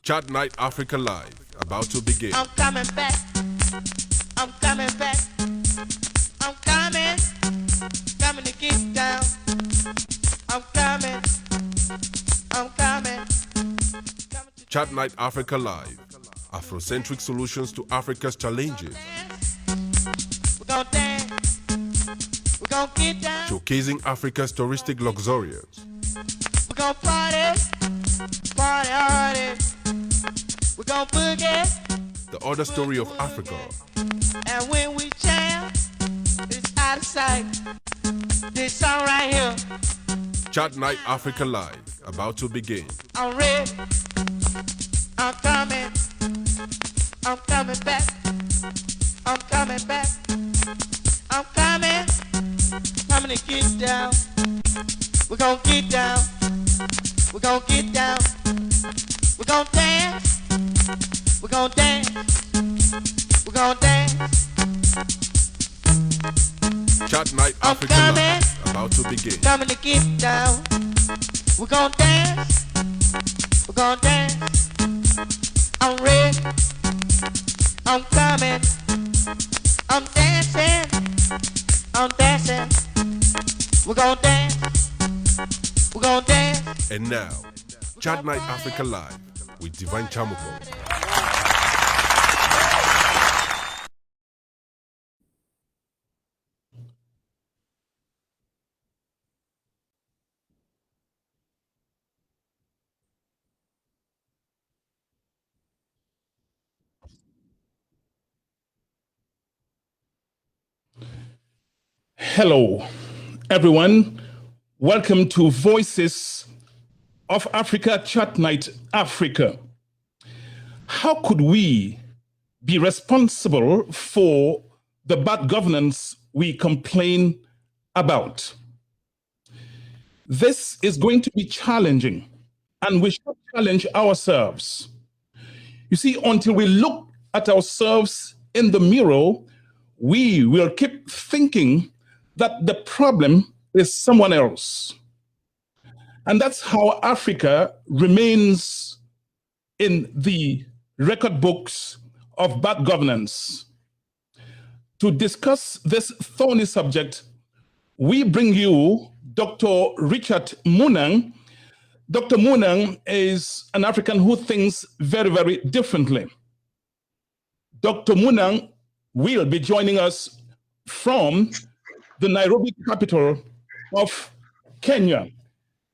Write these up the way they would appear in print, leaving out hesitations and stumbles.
Chat Night Africa Live, about to begin. I'm coming back. I'm coming back. I'm coming. Coming to get down. I'm coming. I'm coming. Chat Night Africa Live, Afrocentric solutions to Africa's challenges. We're gonna dance. We're gonna get down. Showcasing Africa's touristic luxuriance. We're gonna party. Party hardy. We're gonna boogie. The other story of Africa. And when we jam, it's out of sight. This song right here. Chat Night Africa Live, about to begin. I'm ready. I'm coming. I'm coming back. I'm coming back. I'm coming. Coming to get down. We're gonna get down. We're gonna get down. We're gonna dance. We're gonna dance. We're gonna dance. Chat Night I'm Africa coming. Live, about to begin. Coming to get down. We're gonna dance. We're gonna dance. I'm ready. I'm coming. I'm dancing. I'm dancing. We're gonna dance. We're gonna dance. And now, Chat Night Africa Live with Divine Chamoko. Hello, everyone. Welcome to Voices of Africa, Chat Night Africa. How could we be responsible for the bad governance we complain about? This is going to be challenging, and we should challenge ourselves. You see, until we look at ourselves in the mirror, we will keep thinking that the problem is someone else. And that's how Africa remains in the record books of bad governance. To discuss this thorny subject, we bring you Dr. Richard Munang. Dr. Munang is an African who thinks very, very differently. Dr. Munang will be joining us from the Nairobi capital of Kenya.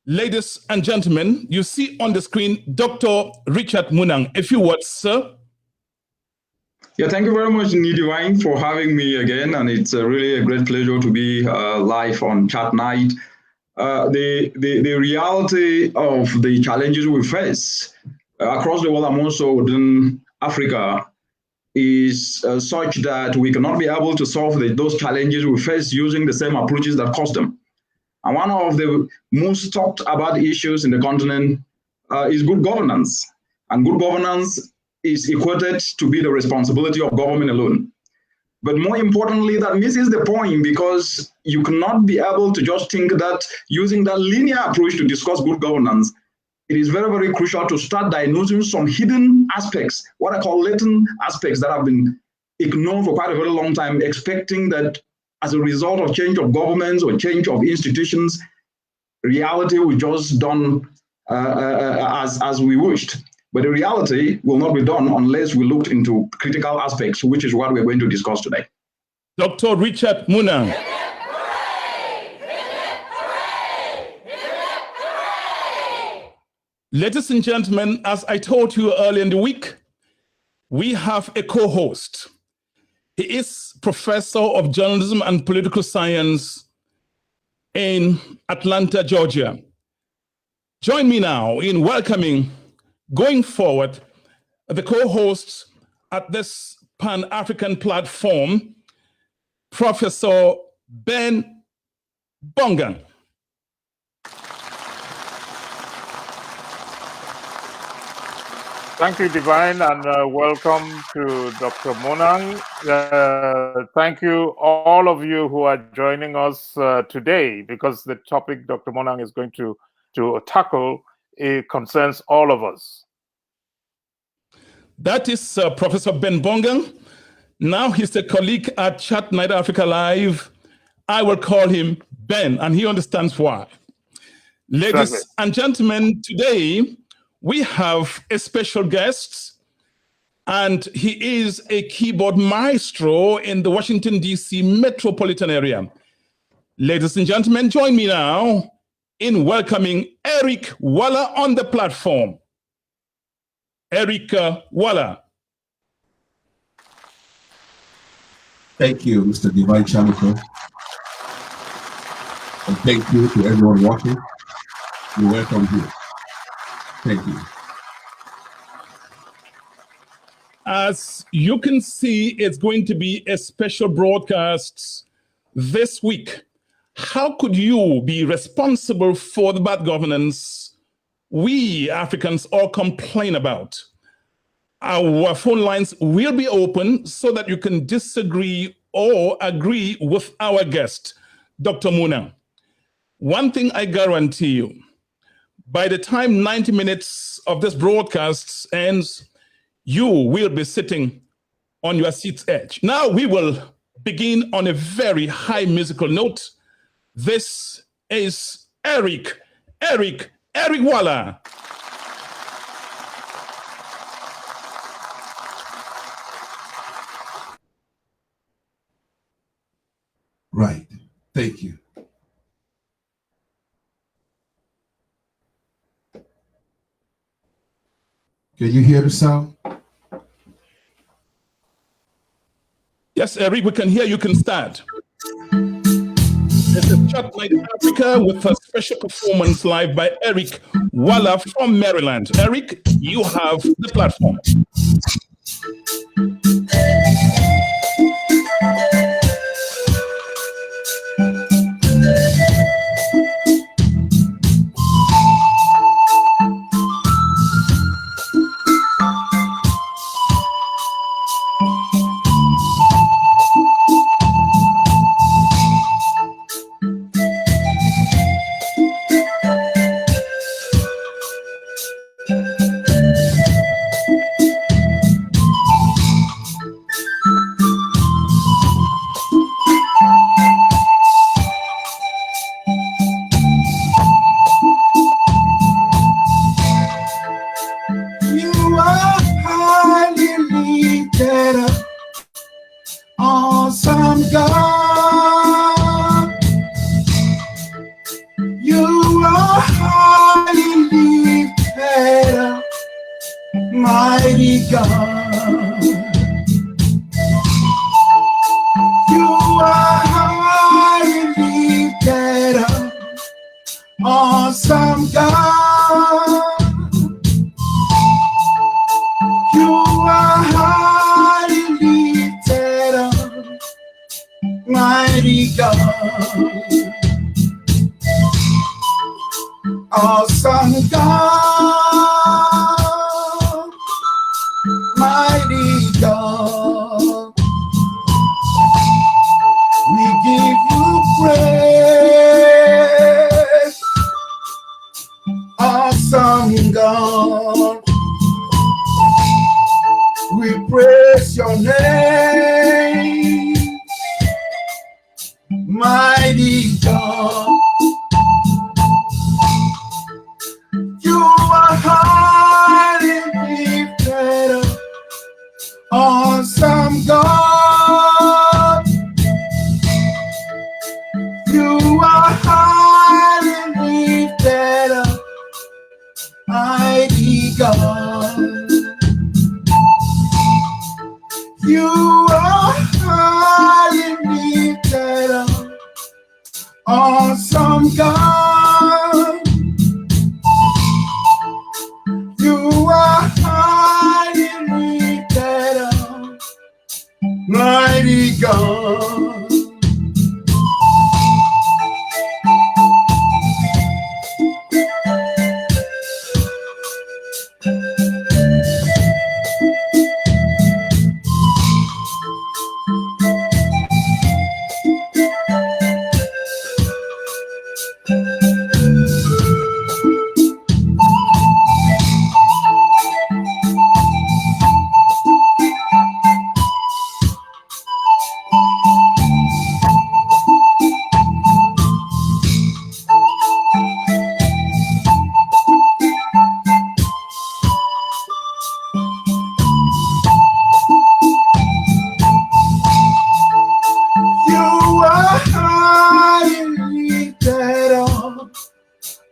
Ladies and gentlemen, you see on the screen Dr. Richard Munang. A few words, sir. Yeah, thank you very much, Divine, for having me again. And it's really a great pleasure to be live on Chat Night. The reality of the challenges we face across the world and also within Africa is such that we cannot be able to solve those challenges we face using the same approaches that caused them. And one of the most talked about issues in the continent is good governance. And good governance is equated to be the responsibility of government alone. But more importantly, that misses the point, because you cannot be able to just think that using that linear approach to discuss good governance, it is very, very crucial to start diagnosing some hidden aspects, what I call latent aspects that have been ignored for quite a very long time, expecting that as a result of change of governments or change of institutions, reality will just done as we wished. But the reality will not be done unless we look into critical aspects, which is what we're going to discuss today. Dr. Richard Munang. Ladies and gentlemen, as I told you earlier in the week, we have a co-host. He is Professor of Journalism and Political Science in Atlanta, Georgia. Join me now in welcoming, going forward, the co-hosts at this Pan-African platform, Professor Ben Bongan. Thank you, Divine, and welcome to Dr. Munang. Thank you, all of you who are joining us today, because the topic Dr. Munang is going to tackle, it concerns all of us. That is Professor Ben Bongang. Now he's a colleague at Chat Night Africa Live. I will call him Ben, and he understands why. Ladies and gentlemen, today we have a special guest, and he is a keyboard maestro in the Washington, D.C. metropolitan area. Ladies and gentlemen, join me now in welcoming Eric Waller on the platform. Eric Waller. Thank you, Mr. Divine Chamiko. And thank you to everyone watching. You're welcome here. Thank you. As you can see, it's going to be a special broadcast this week. How could you be responsible for the bad governance we Africans all complain about? Our phone lines will be open so that you can disagree or agree with our guest, Dr. Munang. One thing I guarantee you, by the time 90 minutes of this broadcast ends, you will be sitting on your seat's edge. Now we will begin on a very high musical note. This is Eric Waller. Right. Thank you. Can you hear the sound? Yes, Eric, we can hear you. Can start. This is Chat Night Africa with a special performance live by Eric Waller from Maryland. Eric, you have the platform.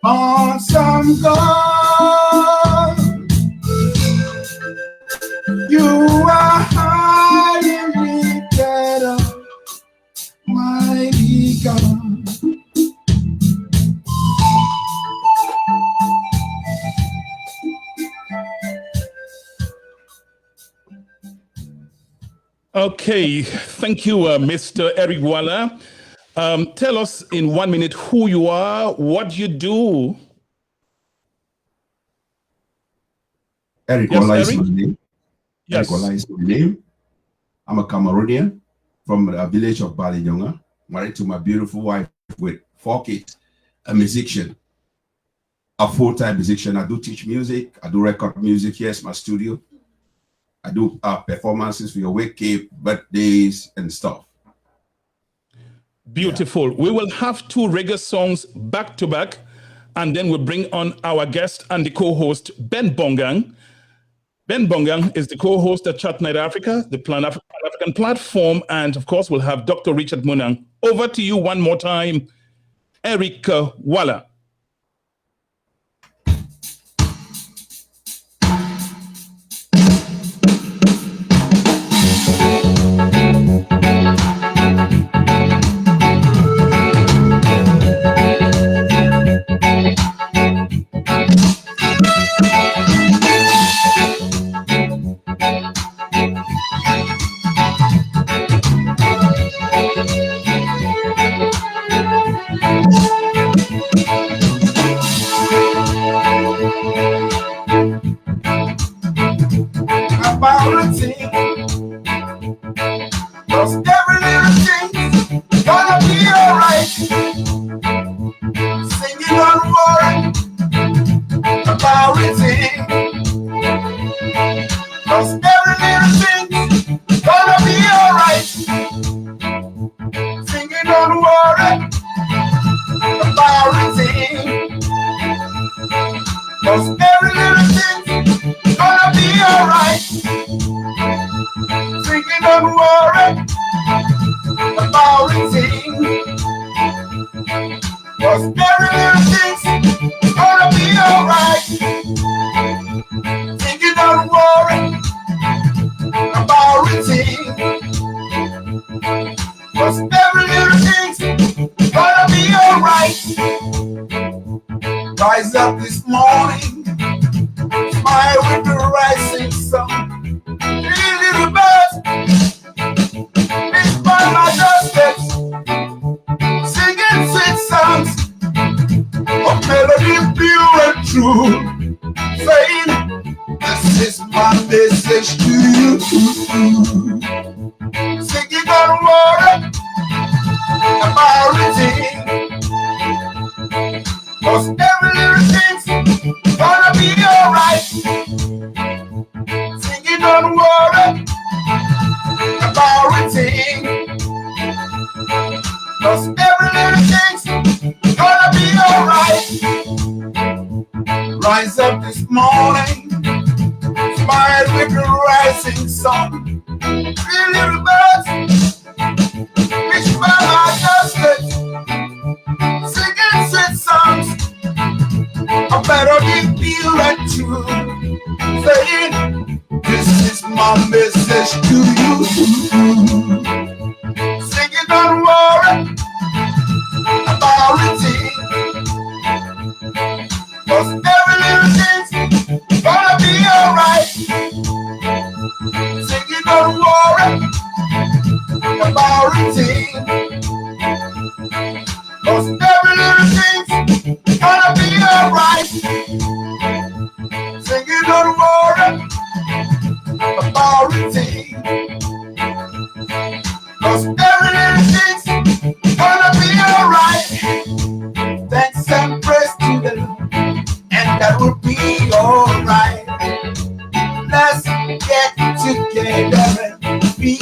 on some God. You are high and lifted up, mighty God. Okay, thank you, Mr. Eric Walla. Tell us in 1 minute who you are, what you do. Eric Yes, Walla is Eric? my name. Yes. Eric Walla is my name. I'm a Cameroonian from the village of Balinyonga, married to my beautiful wife with 4 kids, a musician, a full-time musician. I do teach music. I do record music. Here's my studio. I do performances for your wake, birthdays, and stuff. Beautiful. Yeah. We will have 2 reggae songs back to back, and then we'll bring on our guest and the co-host, Ben Bongang. Ben Bongang is the co-host at Chat Night Africa, the Pan-African platform, and of course, we'll have Dr. Richard Munang. Over to you one more time, Eric Walla. Rise up this morning, smile with the rising sun. 3 little birds, live by my doorstep, singing sweet songs of melody pure and true, saying, this is my message to you. Singing on water about everything. 'Cause every little thing's gonna be alright. Singing on water about everything. 'Cause every little thing's gonna be alright. Rise up this morning, smile with the rising sun. 3 little birds, which by my doorstep, singing sweet songs, a melody pure and true, saying, this is my message to you. Singing on water about everything. 'Cause every little thing's gonna be alright. Singing on water about everything. 'Cause every little thing's gonna be alright. Singing on water about everything. 'Cause every little thing's gonna be alright. Thanks and praise to the Lord, and that will be alright. Let's get together and be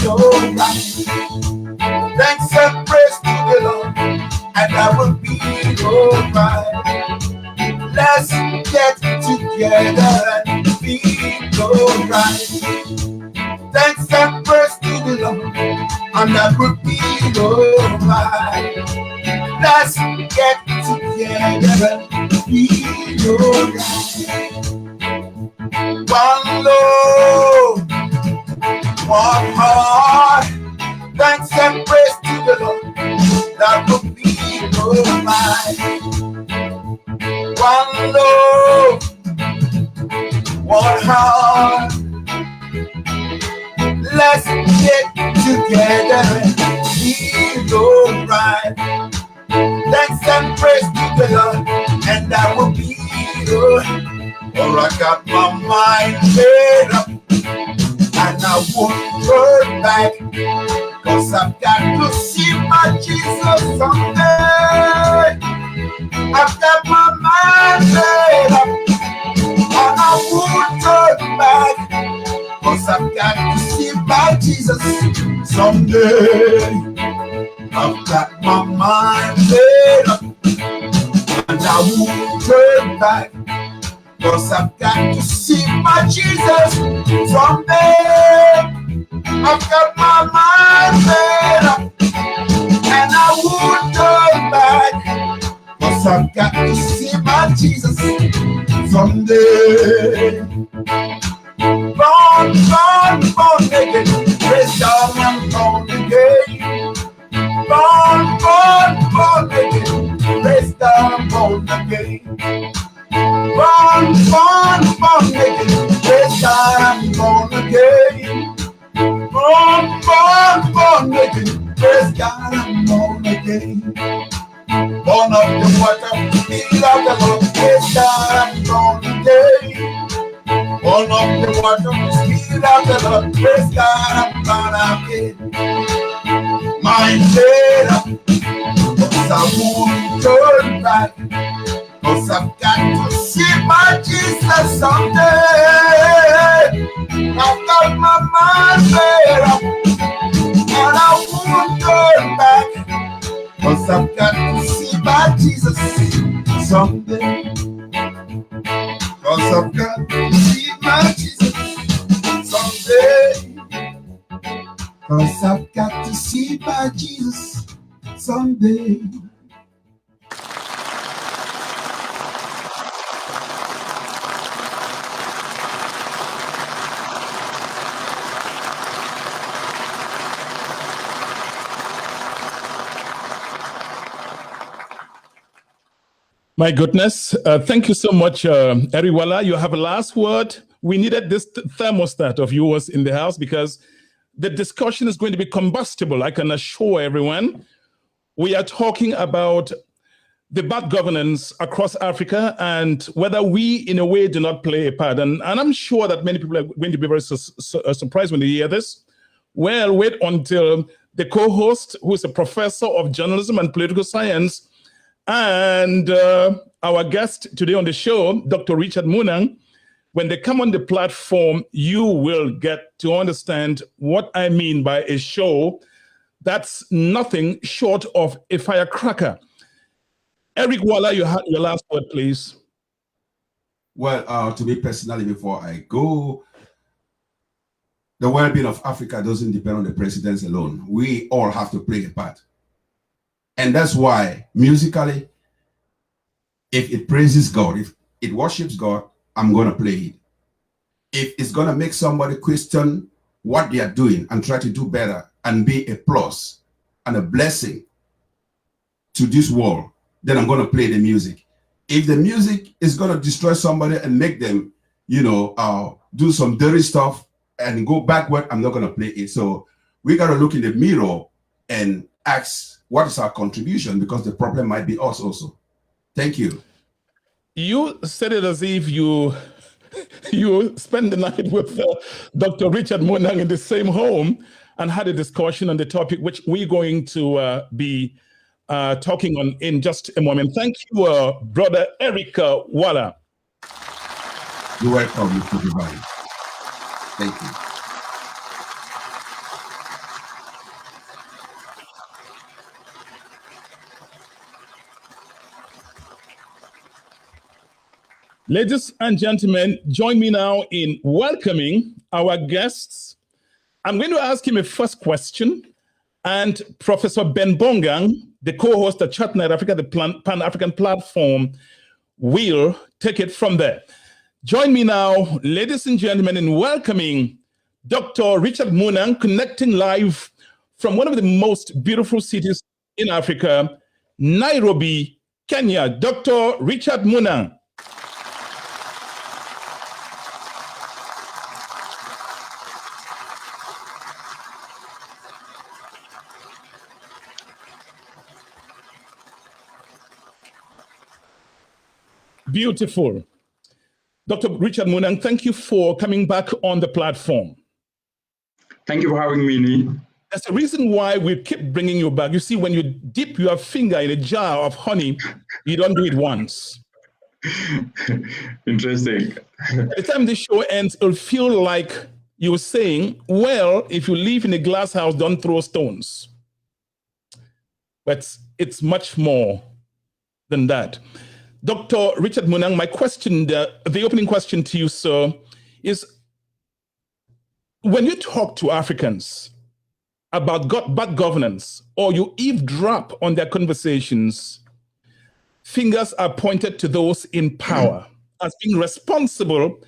alright. Thanks and praise to the Lord, and that will be alright. Let's get together and be alright. Thanks and praise to the Lord, and that will be alright. Let's get together together be alright. One Lord, one heart, thanks and praise to the Lord, that will be alright. One Lord, one heart, let's get together and be alright. Thanks and praise to the Lord, and I will be alright. For I got my mind made up, and I won't turn back, 'cause I've got to see my Jesus someday. I've got my mind made up, and I won't turn back, 'cause I've got to see my Jesus someday. I've got my mind made up, and I won't turn back, 'cause I've got to see my Jesus someday. I've got my mind made up, and I won't turn back, 'cause I've got to see my Jesus someday. Born, born, born again, praise God, I'm born again. Born, born, born again, praise God, I'm born again. Born, born, born again, praise God, I'm born again. Born, born, born again, praise God, I'm born again. Born of the water, spirit of the Lord, praise God, I'm born again. Born of the water, spirit of the Lord, praise God, I'm born again. Mind made up, 'cause I won't turn back, 'cause I've got to see my Jesus someday. I've got my mind made up, and I won't turn back, 'cause I've got to see my Jesus someday. 'Cause I've got to see my Jesus someday. 'Cause I've got to see my Jesus someday. My goodness. Thank you so much, Eriwala. You have a last word. We needed this thermostat of yours in the house because the discussion is going to be combustible. I can assure everyone. We are talking about the bad governance across Africa and whether we, in a way, do not play a part. And I'm sure that many people are going to be very surprised when they hear this. Well, wait until the co-host, who is a professor of journalism and political science, and our guest today on the show, Dr. Richard Munang, when they come on the platform, you will get to understand what I mean by a show that's nothing short of a firecracker. Eric Walla, you have your last word, please. Well, to me personally, before I go, the well-being of Africa doesn't depend on the presidents alone. We all have to play a part. And that's why, musically, if it praises God, if it worships God, I'm going to play it. If it's going to make somebody question what they are doing and try to do better and be a plus and a blessing to this world, then I'm going to play the music. If the music is going to destroy somebody and make them, do some dirty stuff and go backward, I'm not going to play it. So we got to look in the mirror and ask, what is our contribution? Because the problem might be us also. Thank you. You said it as if you spent the night with Dr. Richard Munang in the same home and had a discussion on the topic, which we're going to be talking on in just a moment. Thank you, Brother Eric Walla. You're welcome, Mr. Divine. Thank you. Ladies and gentlemen, join me now in welcoming our guests. I'm going to ask him a first question, and Professor Ben Bongang the co-host of Chat Night Africa, the Pan-African platform, will take it from there. Join me now, ladies and gentlemen, in welcoming Dr. Richard Munang, connecting live from one of the most beautiful cities in Africa, Nairobi, Kenya. Dr. Richard Munang. Beautiful. Dr. Richard Munang, thank you for coming back on the platform. Thank you for having me, Ni. That's the reason why we keep bringing you back. You see, when you dip your finger in a jar of honey, you don't do it once. Interesting. By the time the show ends, it'll feel like you were saying, well, if you live in a glass house, don't throw stones. But it's much more than that. Dr. Richard Munang, my question, the opening question to you, sir, is when you talk to Africans about bad governance, or you eavesdrop on their conversations, fingers are pointed to those in power as being responsible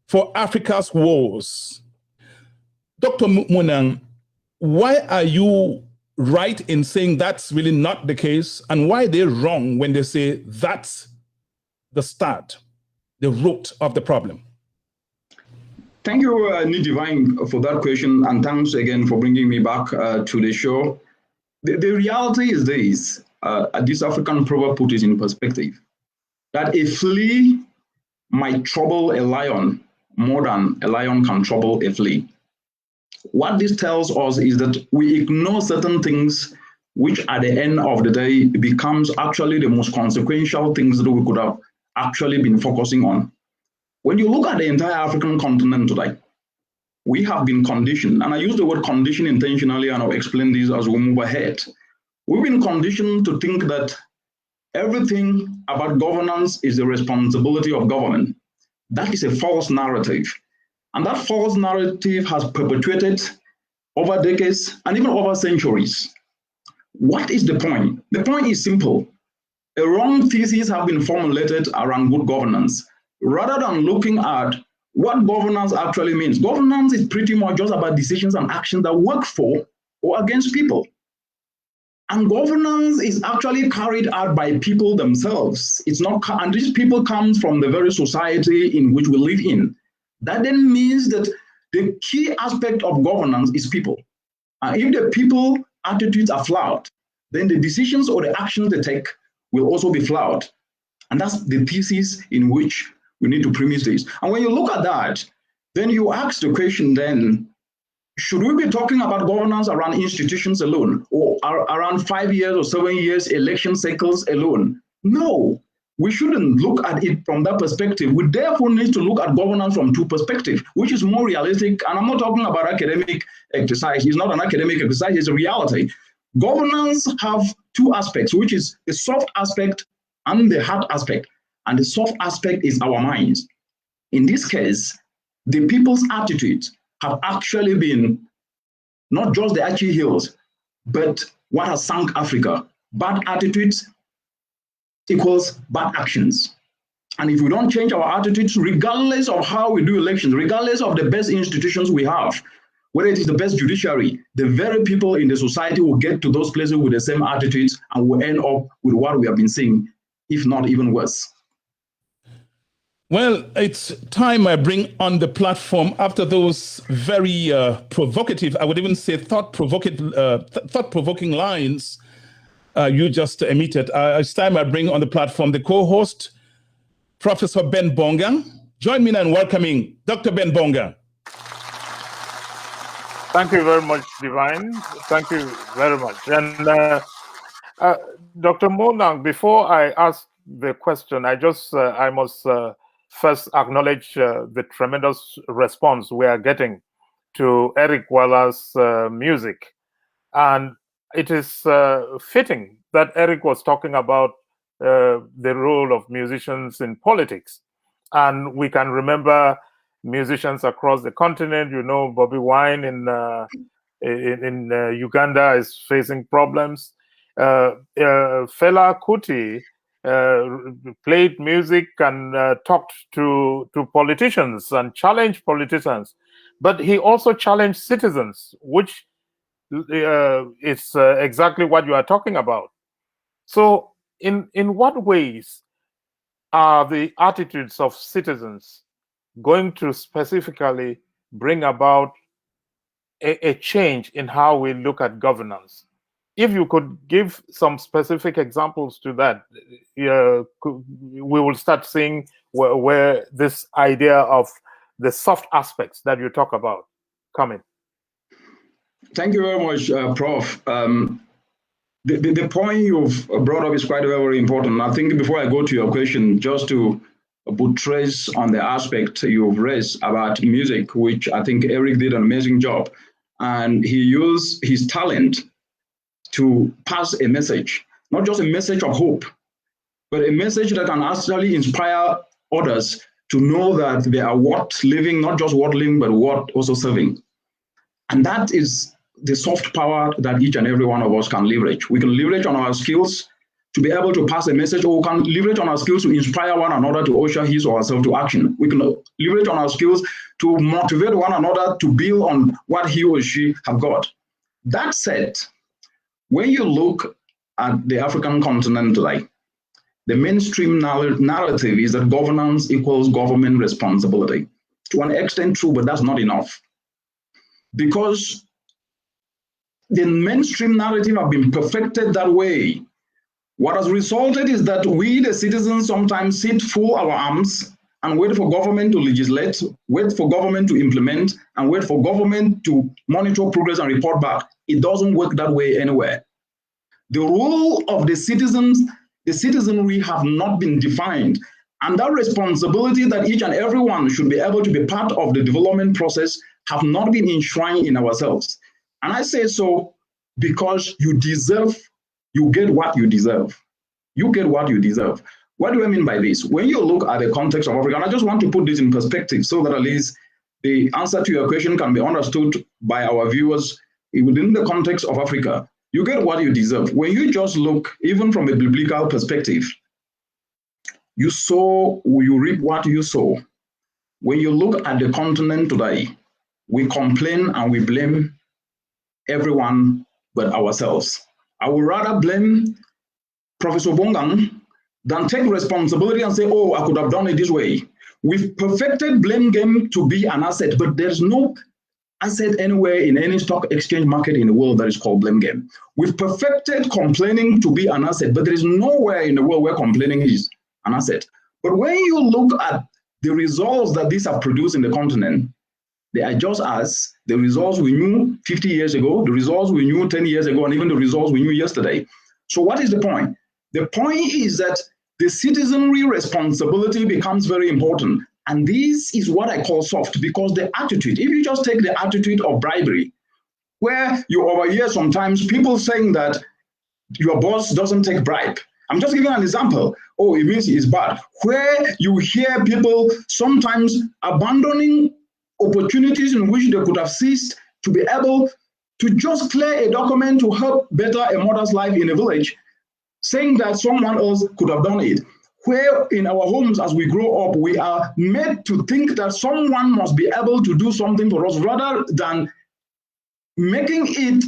for Africa's woes. Dr. Munang, why are you right in saying that's really not the case, and why they're wrong when they say that's the start, the root of the problem? Thank you, Nidivine, for that question, and thanks again for bringing me back to the show. The reality is this African proverb put it in perspective, that a flea might trouble a lion more than a lion can trouble a flea. What this tells us is that we ignore certain things which at the end of the day becomes actually the most consequential things that we could have actually been focusing on. When you look at the entire African continent today, we have been conditioned, and I use the word condition intentionally, and I'll explain this as we move ahead. We've been conditioned to think that everything about governance is the responsibility of government. That is a false narrative. And that false narrative has perpetuated over decades and even over centuries. What is the point? The point is simple. A wrong thesis have been formulated around good governance. Rather than looking at what governance actually means, governance is pretty much just about decisions and actions that work for or against people. And governance is actually carried out by people themselves. It's not, and these people come from the very society in which we live in. That then means that the key aspect of governance is people. And if the people attitudes are flawed, then the decisions or the actions they take will also be flawed. And that's the thesis in which we need to premise this. And when you look at that, then you ask the question then, should we be talking about governance around institutions alone, or around 5 years or 7 years election cycles alone? No. We shouldn't look at it from that perspective. We therefore need to look at governance from two perspectives, which is more realistic. And I'm not talking about academic exercise. It's not an academic exercise, it's a reality. Governance have two aspects, which is the soft aspect and the hard aspect. And the soft aspect is our minds. In this case, the people's attitudes have actually been not just the Achilles, but what has sunk Africa. Bad attitudes equals bad actions. And if we don't change our attitudes, regardless of how we do elections, regardless of the best institutions we have, whether it is the best judiciary, the very people in the society will get to those places with the same attitudes and will end up with what we have been seeing, if not even worse. Well, it's time I bring on the platform after those very provocative, I would even say thought-provoking lines you just emitted. It's time I bring on the platform the co-host, Professor Ben Bonga. Join me in welcoming Dr. Ben Bonga. Thank you very much, Divine. Thank you very much. And Dr. Munang, before I ask the question, I must first acknowledge the tremendous response we are getting to Eric Waller's music. And it is fitting that Eric was talking about the role of musicians in politics. And we can remember musicians across the continent. You know, Bobby Wine in Uganda is facing problems. Fela Kuti played music and talked to politicians and challenged politicians, but he also challenged citizens, which is exactly what you are talking about. So in what ways are the attitudes of citizens going to specifically bring about a change in how we look at governance? If you could give some specific examples to that, we will start seeing where this idea of the soft aspects that you talk about come in. Thank you very much, Prof. The point you've brought up is quite very important. I think before I go to your question, just to buttress on the aspect you've raised about music, which I think Eric did an amazing job. And he used his talent to pass a message, not just a message of hope, but a message that can actually inspire others to know that they are worth living, not just worth living, but worth also serving. And that is the soft power that each and every one of us can leverage. We can leverage on our skills to be able to pass a message, or we can leverage on our skills to inspire one another to usher his or herself to action. We can leverage on our skills to motivate one another to build on what he or she have got. That said, when you look at the African continent today, the mainstream narrative is that governance equals government responsibility. To an extent, true, but that's not enough. Because the mainstream narrative have been perfected that way. What has resulted is that we, the citizens, sometimes sit full our arms and wait for government to legislate, wait for government to implement, and wait for government to monitor progress and report back. It doesn't work that way anywhere. The role of the citizens, the citizenry have not been defined. And that responsibility that each and everyone should be able to be part of the development process have not been enshrined in ourselves. And I say so because you get what you deserve. You get what you deserve. What do I mean by this? When you look at the context of Africa, and I just want to put this in perspective so that at least the answer to your question can be understood by our viewers within the context of Africa. You get what you deserve. When you just look, even from a biblical perspective, you reap what you sow. When you look at the continent today, we complain and we blame everyone but ourselves. I would rather blame Professor Bongang than take responsibility and say, oh, I could have done it this way. We've perfected blame game to be an asset, but there's no asset anywhere in any stock exchange market in the world that is called blame game. We've perfected complaining to be an asset, but there is nowhere in the world where complaining is an asset. But when you look at the results that these have produced in the continent, they are just as the results we knew 50 years ago, the results we knew 10 years ago, and even the results we knew yesterday. So what is the point? The point is that the citizenry responsibility becomes very important. And this is what I call soft, because the attitude, if you just take the attitude of bribery, where you overhear sometimes people saying that your boss doesn't take bribe. I'm just giving an example. Oh, it means it's bad. Where you hear people sometimes abandoning opportunities in which they could have seized to be able to just clear a document to help better a mother's life in a village, saying that someone else could have done it. Where in our homes as we grow up, we are made to think that someone must be able to do something for us, rather than making it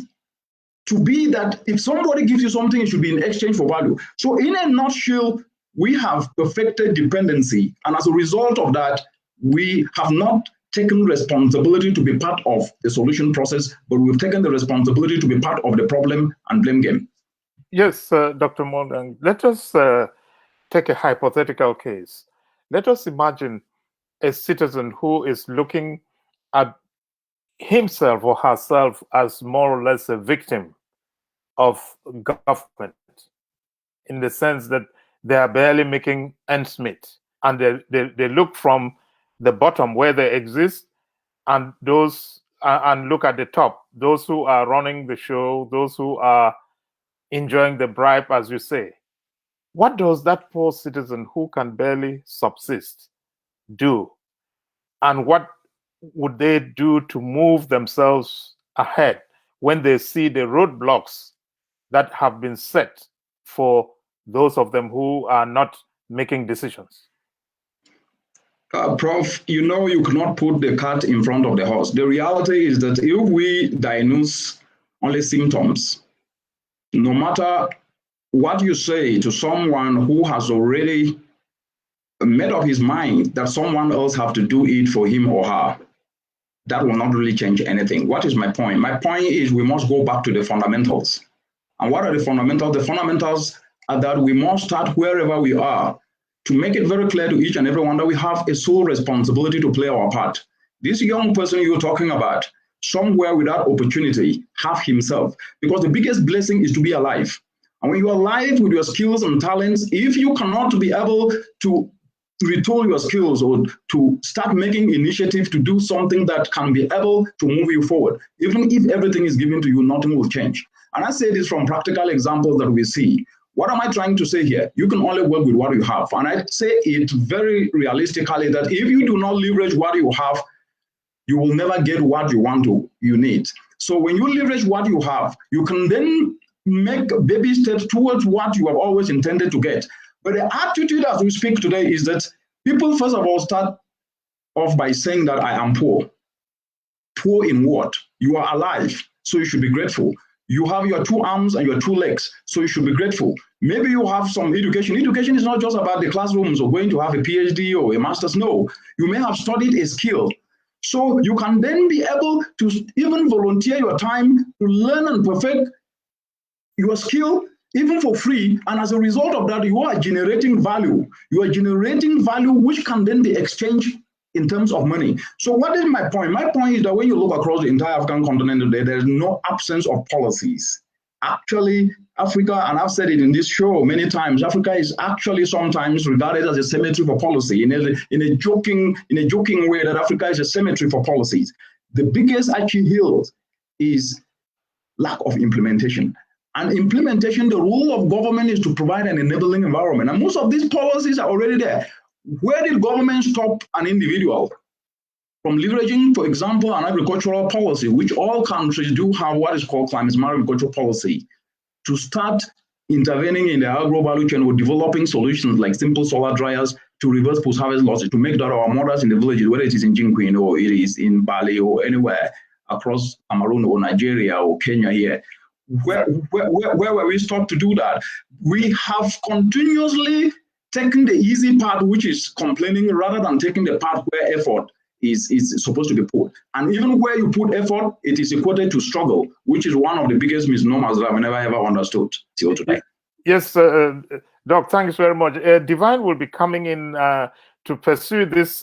to be that if somebody gives you something, it should be in exchange for value. So in a nutshell, we have perfected dependency. And as a result of that, we have not taken responsibility to be part of the solution process, but we've taken the responsibility to be part of the problem and blame game. Yes, Dr. Munang, let us take a hypothetical case. Let us imagine a citizen who is looking at himself or herself as more or less a victim of government, in the sense that they are barely making ends meet, and they look from the bottom where they exist and look at the top, those who are running the show, those who are enjoying the bribe, as you say. What does that poor citizen who can barely subsist do? And what would they do to move themselves ahead when they see the roadblocks that have been set for those of them who are not making decisions? Prof, you know you cannot put the cart in front of the horse. The reality is that if we diagnose only symptoms, no matter what you say to someone who has already made up his mind that someone else have to do it for him or her, that will not really change anything. What is my point? My point is we must go back to the fundamentals. And what are the fundamentals? The fundamentals are that we must start wherever we are to make it very clear to each and everyone that we have a sole responsibility to play our part. This young person you're talking about, somewhere without opportunity, have himself, because the biggest blessing is to be alive. And when you're alive with your skills and talents, if you cannot be able to retool your skills or to start making initiative to do something that can be able to move you forward, even if everything is given to you, nothing will change. And I say this from practical examples that we see. What am I trying to say here? You can only work with what you have. And I say it very realistically that if you do not leverage what you have, you will never get what you need. So when you leverage what you have, you can then make baby steps towards what you have always intended to get. But the attitude as we speak today is that people, first of all, start off by saying that I am poor. Poor in what? You are alive, so you should be grateful. You have your 2 arms and your 2 legs, so you should be grateful. Maybe you have some education. Education is not just about the classrooms or going to have a PhD or a master's. No, you may have studied a skill. So you can then be able to even volunteer your time to learn and perfect your skill, even for free. And as a result of that, you are generating value. You are generating value which can then be exchanged in terms of money. So what is my point? My point is that when you look across the entire African continent today, there is no absence of policies. Actually, Africa, and I've said it in this show many times, Africa is actually sometimes regarded as a cemetery for policy, in a joking way that Africa is a cemetery for policies. The biggest Achilles is lack of implementation. And implementation, the role of government is to provide an enabling environment. And most of these policies are already there. Where did government stop an individual from leveraging, for example, an agricultural policy, which all countries do have what is called climate-smart agricultural policy, to start intervening in the agro-value chain or developing solutions like simple solar dryers to reverse post-harvest losses, to make that our mothers in the villages, whether it is in Jinquin or it is in Bali or anywhere across Cameroon or Nigeria or Kenya here, where were we stopped to do that? We have continuously taken the easy part, which is complaining, rather than taking the part where effort is supposed to be put. And even where you put effort, it is equated to struggle, which is one of the biggest misnomers that I've never ever understood till today. Yes, Doc, thanks very much. Divine will be coming in to pursue this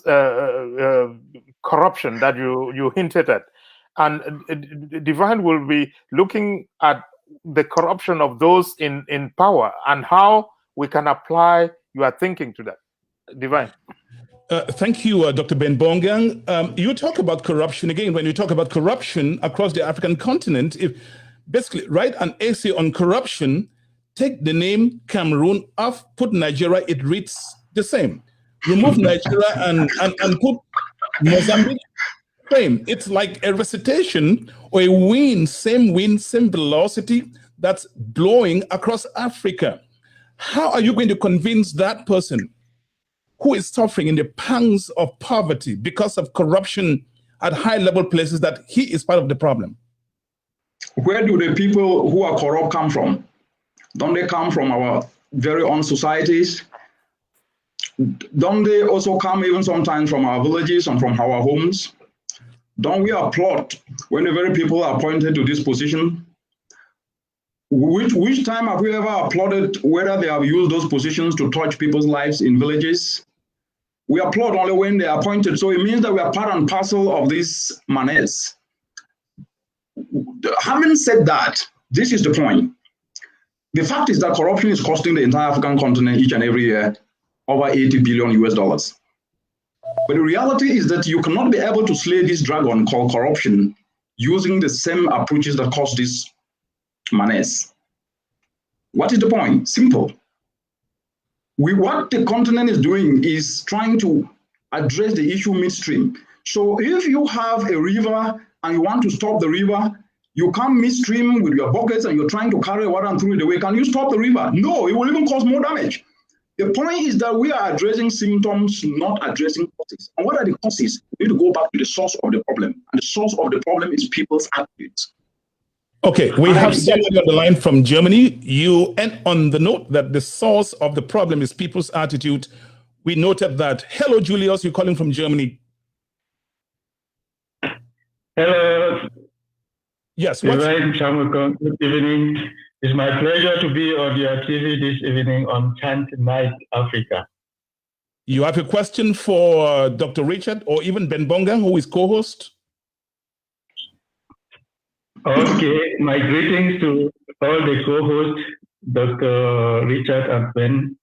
corruption that you hinted at. And Divine will be looking at the corruption of those in power and how we can apply your thinking to that. Divine. Thank you, Dr. Ben Bongang. You talk about corruption again. When you talk about corruption across the African continent, if basically write an essay on corruption, take the name Cameroon off, put Nigeria, it reads the same. Remove Nigeria and put Mozambique, same. It's like a recitation or a wind, same velocity that's blowing across Africa. How are you going to convince that person who is suffering in the pangs of poverty because of corruption at high-level places that he is part of the problem? Where do the people who are corrupt come from? Don't they come from our very own societies? Don't they also come even sometimes from our villages and from our homes? Don't we applaud when the very people are appointed to this position? Which time have we ever applauded whether they have used those positions to touch people's lives in villages? We applaud only when they are appointed. So it means that we are part and parcel of this manners. Having said that, this is the point. The fact is that corruption is costing the entire African continent each and every year over $80 billion US. But the reality is that you cannot be able to slay this dragon called corruption using the same approaches that cause this manners. What is the point? Simple. What the continent is doing is trying to address the issue midstream. So if you have a river and you want to stop the river, You come midstream with your buckets and you're trying to carry water and throw it away. Can you stop the river? No, it will even cause more damage. The point is that we are addressing symptoms, not addressing causes. And what are the causes? We need to go back to the source of the problem. And the source of the problem is people's attitudes. Okay, we have somebody on the line from Germany. You end on the note that the source of the problem is people's attitude. We noted that. Hello, Julius, you're calling from Germany. Hello. Yes. Good evening. It's my pleasure to be on your TV this evening on Chant Night Africa. You have a question for Dr. Richard or even Ben Bonga, who is co-host? Okay, my greetings to all the co-hosts, Dr. Richard and Ben.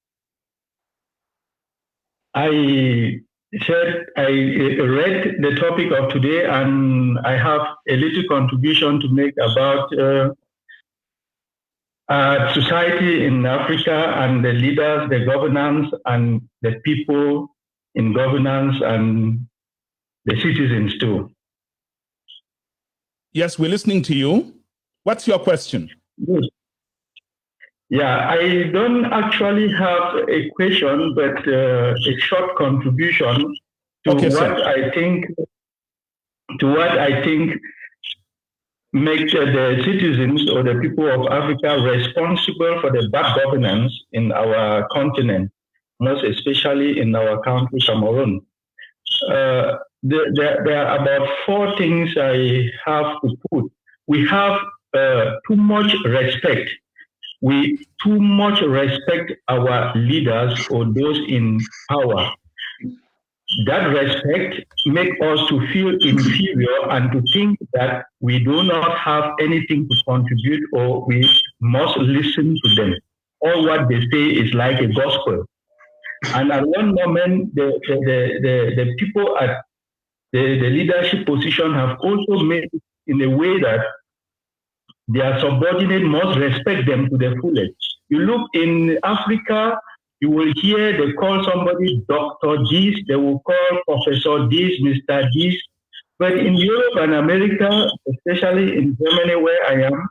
I read the topic of today, and I have a little contribution to make about society in Africa and the leaders, the governance, and the people in governance and the citizens too. Yes, we're listening to you. What's your question? Good. Yeah, I don't actually have a question, but a short contribution to what I think make the citizens or the people of Africa responsible for the bad governance in our continent, most especially in our country, Cameroon. There are about 4 things I have to put. We have too much respect. We too much respect our leaders or those in power. That respect makes us to feel inferior and to think that we do not have anything to contribute or we must listen to them. All what they say is like a gospel. And at one moment, the people at the leadership position have also made it in a way that their subordinate must respect them to the fullest. You look in Africa, you will hear they call somebody Dr. This, they will call Professor this, Mr. This. But in Europe and America, especially in Germany where I am,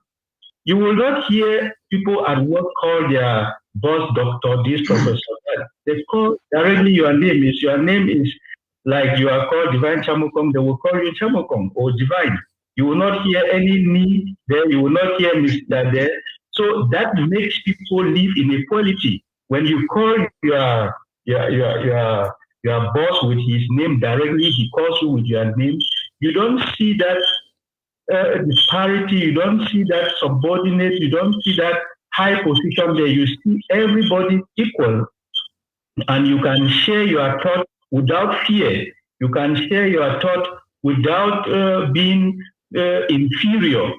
you will not hear people at work call their boss Dr. This, Professor that. They call directly your name. Your name is like you are called Divine Chamukong, they will call you Chamukong or Divine. You will not hear any me there, you will not hear Mr. there. So that makes people live in equality. When you call your boss with his name directly, he calls you with your name. You don't see that disparity, you don't see that subordinate, you don't see that high position there. You see everybody equal, and you can share your thought without fear. You can share your thought without being inferior.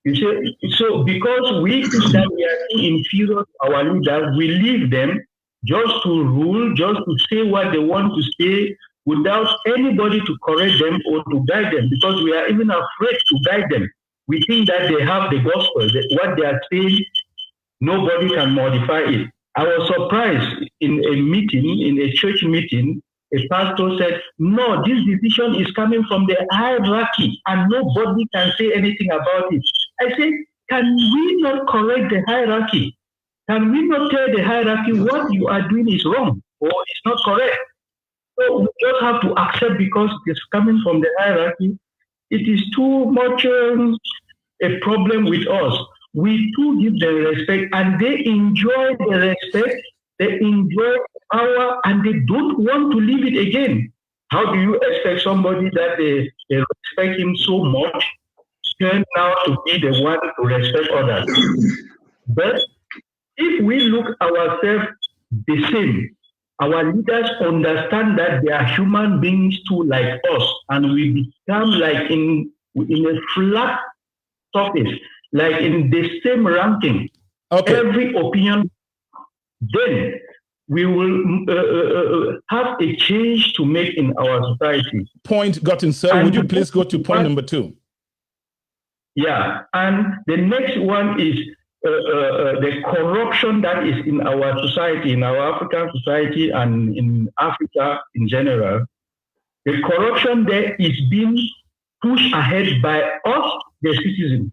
You see, so because we think that we are too inferior to our leaders, we leave them just to rule, just to say what they want to say without anybody to correct them or to guide them, because we are even afraid to guide them. We think that they have the gospel, that what they are saying, nobody can modify it. I was surprised in a meeting, in a church meeting, a pastor said, no, this decision is coming from the hierarchy and nobody can say anything about it. I said, can we not correct the hierarchy? Can we not tell the hierarchy what you are doing is wrong or it's not correct? So we just have to accept because it's coming from the hierarchy. It is too much a problem with us. We too give them respect and they enjoy the respect, they enjoy power, and they don't want to leave it again. How do you expect somebody that they respect him so much turn out to be the one to respect others? But if we look ourselves the same, our leaders understand that they are human beings too like us, and we become like in a flat surface, like in the same ranking. Okay. Every opinion, then we will have a change to make in our society. Point gotten, sir. And would you please go to point number 2? Yeah, and the next one is the corruption that is in our society, in our African society and in Africa in general. The corruption there is being pushed ahead by us, the citizens.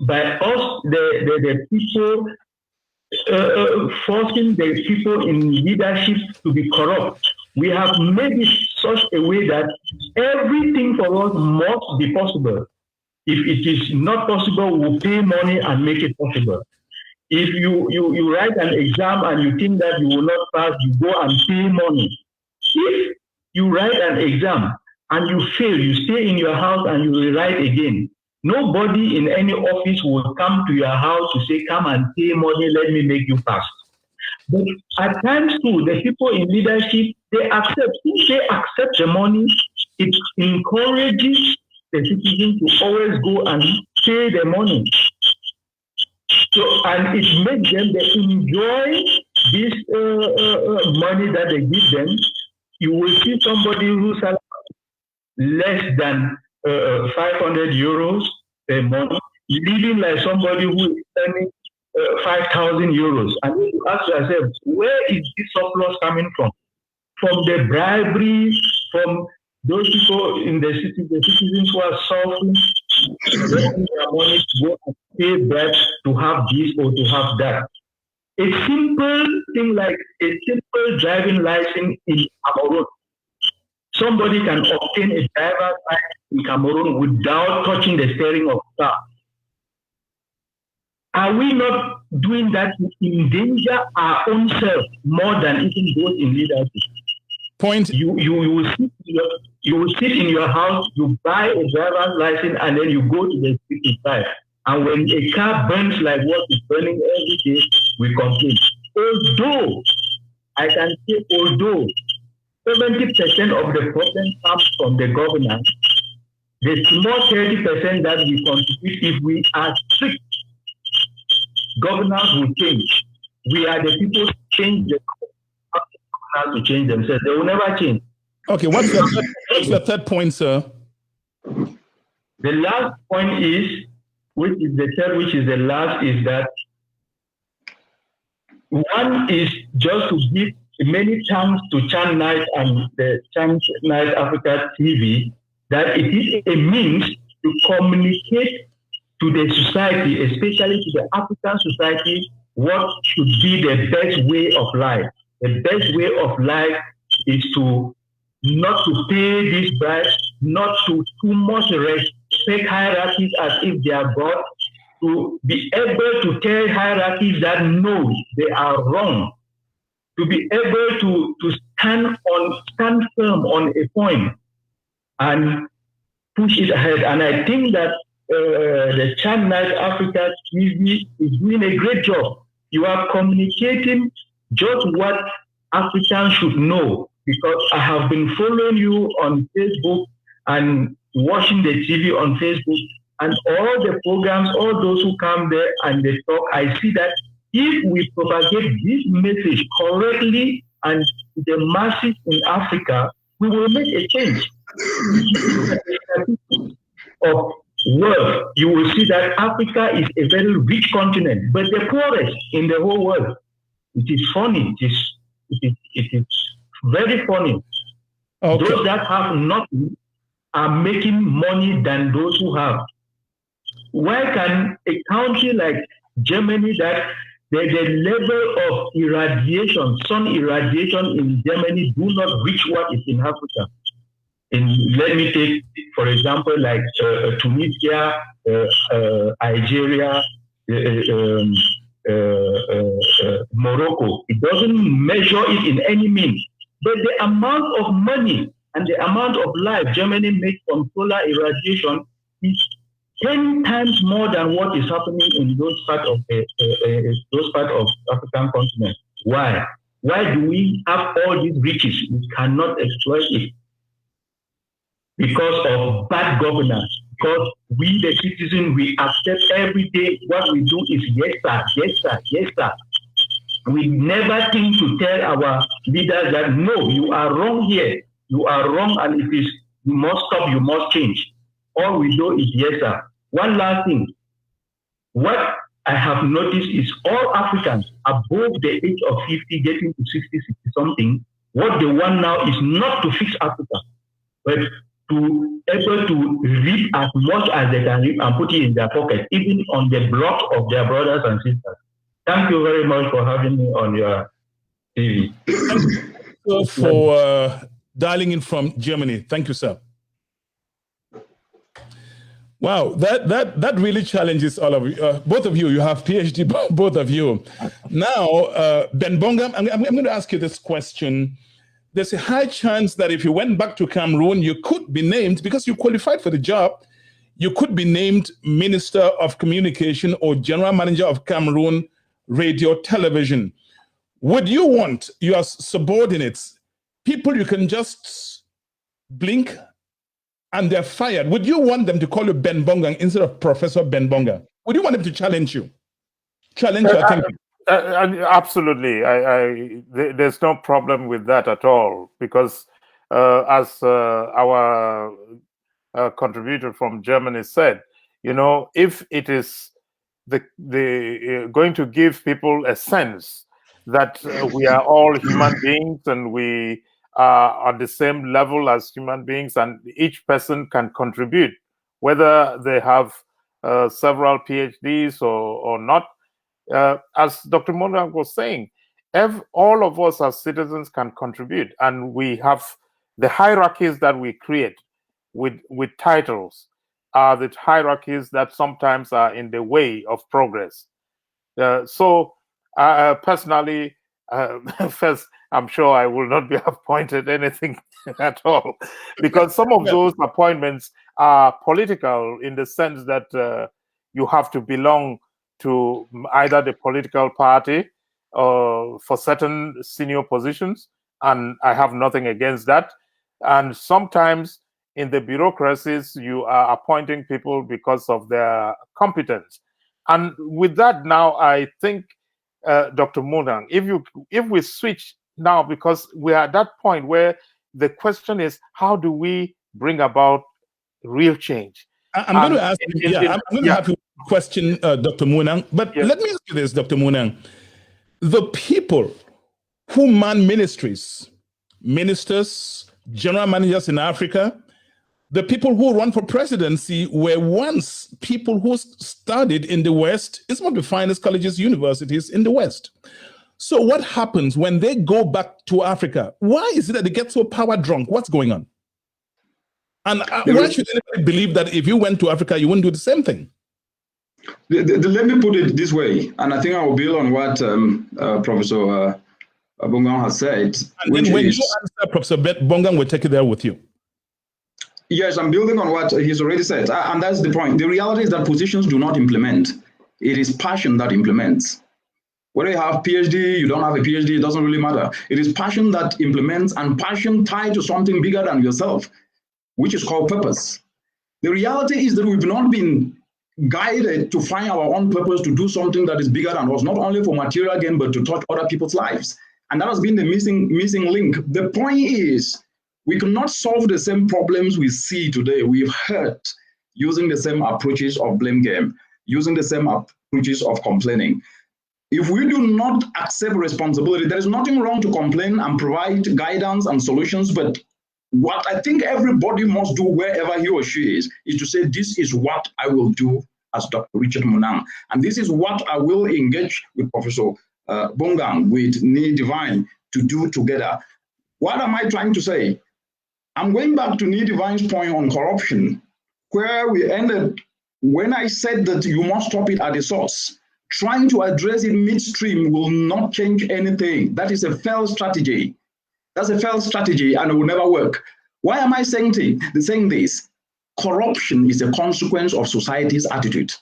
by us, the people, forcing the people in leadership to be corrupt. We have made it such a way that everything for us must be possible. If it is not possible, we'll pay money and make it possible. If you write an exam and you think that you will not pass, you go and pay money. If you write an exam and you fail, you stay in your house and you rewrite again. Nobody in any office will come to your house to say, come and pay money, let me make you pass. But at times too, the people in leadership, they accept. If they accept the money, it encourages the citizens to always go and pay the money. So, and it makes them they enjoy this money that they give them. You will see somebody who's less than 500 euros per month, living like somebody who is earning 5,000 euros. And you ask yourself, where is this surplus coming from? From the bribery, from those people in the city, the citizens who are suffering, getting their money to go and pay bribes to have this or to have that. A simple thing like a simple driving license in Cameroon. Somebody can obtain a driver's license in Cameroon without touching the steering of the car. Are we not doing that to endanger our own self more than even those in leadership? Point. You will sit in your house, you buy a driver's license, and then you go to the street to drive. And when a car burns like what is burning every day, we complain. Although, I can say, although 70% of the problem comes from the governance, the small 30% that we contribute, if we are strict, governance will change. We are the people who change the governance to change themselves. They will never change. Okay, what's the third point, sir? The last point is, which is the third, which is the last, is that one is just to give many thanks to Chan Night and the Chan Night Africa TV, that it is a means to communicate to the society, especially to the African society, what should be the best way of life. The best way of life is to not to pay these bribes, not to too much respect hierarchies as if they are God, to be able to tell hierarchies that no, they are wrong, to be able to stand firm on a point and push it ahead. And I think that the Chan Night Africa TV is doing a great job. You are communicating just what Africans should know, because I have been following you on Facebook and watching the TV on Facebook, and all the programs, all those who come there and they talk, I see that if we propagate this message correctly and the masses in Africa, we will make a change. Of world, you will see that Africa is a very rich continent, but the poorest in the whole world. It is funny. It is very funny. Okay. Those that have nothing are making money than those who have. Why can a country like Germany, that the level of irradiation, sun irradiation in Germany, do not reach what is in Africa? And let me take, for example, like Tunisia, Algeria, Morocco. It doesn't measure it in any means. But the amount of money and the amount of life Germany makes from solar irradiation is 10 times more than what is happening in those parts of African continent. Why? Why do we have all these riches? We cannot exploit it. Because of bad governance. Because we, the citizens, we accept every day what we do is yes, sir, yes, sir, yes, sir. We never think to tell our leaders that, no, you are wrong here. You are wrong, and it is, you must stop, you must change. All we do is yes, sir. One last thing. What I have noticed is all Africans above the age of 50, getting to 60, 60 something, what they want now is not to fix Africa, but to able to read as much as they can read and put it in their pocket, even on the block of their brothers and sisters. Thank you very much for having me on your TV. Thank you for dialing in from Germany. Thank you, sir. Wow, that really challenges all of you. Both of you, you have PhD, both of you. Now, Ben Bonga, I'm going to ask you this question. There's a high chance that if you went back to Cameroon, you could be named, because you qualified for the job, you could be named Minister of Communication or General Manager of Cameroon Radio Television. Would you want your subordinates, people you can just blink and they're fired, would you want them to call you Ben Bonga instead of Professor Ben Bonga? Would you want them to challenge you? Challenge your thinking? Absolutely. There's no problem with that at all, because as our contributor from Germany said, you know, if it is going to give people a sense that we are all human beings and we are on the same level as human beings, and each person can contribute, whether they have several PhDs or not. As Dr. Munang was saying, all of us as citizens can contribute, and we have the hierarchies that we create with titles are the hierarchies that sometimes are in the way of progress. So personally, first, I'm sure I will not be appointed anything at all, because some of those appointments are political in the sense that you have to belong to either the political party or for certain senior positions, and I have nothing against that. And sometimes in the bureaucracies, you are appointing people because of their competence. And with that now, I think, Dr. Munang, if we switch now, because we are at that point where the question is, how do we bring about real change? I'm going to ask you, I'm going to have you question Dr. Munang, but let me ask you this, Dr. Munang. The people who man ministries, ministers, general managers in Africa, the people who run for presidency were once people who studied in the West. It's one of the finest colleges, universities in the West. So what happens when they go back to Africa? Why is it that they get so power drunk? What's going on? And why should anybody believe that if you went to Africa, you wouldn't do the same thing? Let me put it this way, and I think I will build on what Professor Bongang has said. And then when you answer, Professor Bongang will take it there with you. Yes, I'm building on what he's already said, and that's the point. The reality is that positions do not implement. It is passion that implements. Whether you have PhD, you don't have a PhD, it doesn't really matter. It is passion that implements, and passion tied to something bigger than yourself, which is called purpose. The reality is that we've not been guided to find our own purpose, to do something that is bigger than us, not only for material gain, but to touch other people's lives. And that has been the missing link. The point is, we cannot solve the same problems we see today. We've heard using the same approaches of blame game, using the same approaches of complaining. If we do not accept responsibility, there is nothing wrong to complain and provide guidance and solutions, but what I think everybody must do wherever he or she is to say, this is what I will do as Dr. Richard Munang, and this is what I will engage with Professor Bongang, with Nii Divine to do together. What am I trying to say? I'm going back to Nii Divine's point on corruption, where we ended when I said that you must stop it at the source. Trying to address it midstream will not change anything. That is a failed strategy. That's a failed strategy, and it will never work. Why am I saying this? Corruption is a consequence of society's attitude.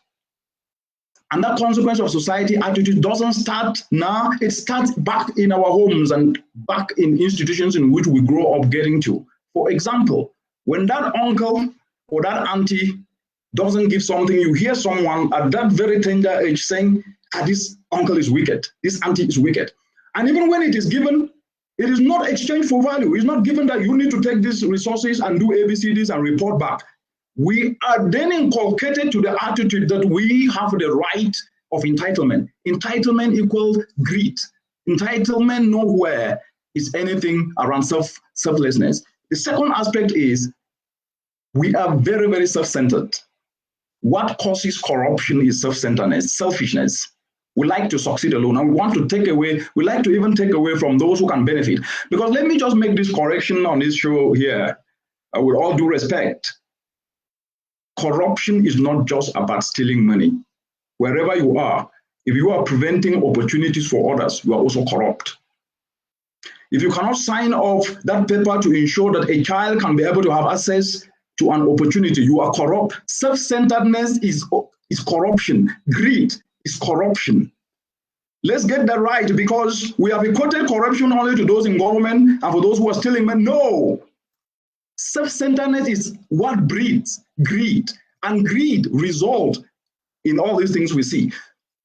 And that consequence of society attitude doesn't start now, it starts back in our homes and back in institutions in which we grow up getting to. For example, when that uncle or that auntie doesn't give something, you hear someone at that very tender age saying, this uncle is wicked, this auntie is wicked. And even when it is given, it is not exchanged for value. It's not given that you need to take these resources and do ABCDs and report back. We are then inculcated to the attitude that we have the right of entitlement. Entitlement equals greed. Entitlement nowhere is anything around selflessness. The second aspect is We are very, very self-centered. What causes corruption is self-centeredness, selfishness. We like to succeed alone, and we want to take away, we like to even take away from those who can benefit. Because let me just make this correction on this show here, with all due respect. Corruption is not just about stealing money. Wherever you are, if you are preventing opportunities for others, you are also corrupt. If you cannot sign off that paper to ensure that a child can be able to have access to an opportunity, you are corrupt. Self-centeredness is corruption. Greed is corruption. Let's get that right, because we have equated corruption only to those in government and for those who are stealing money. No. Self-centeredness is what breeds greed, and greed results in all these things we see.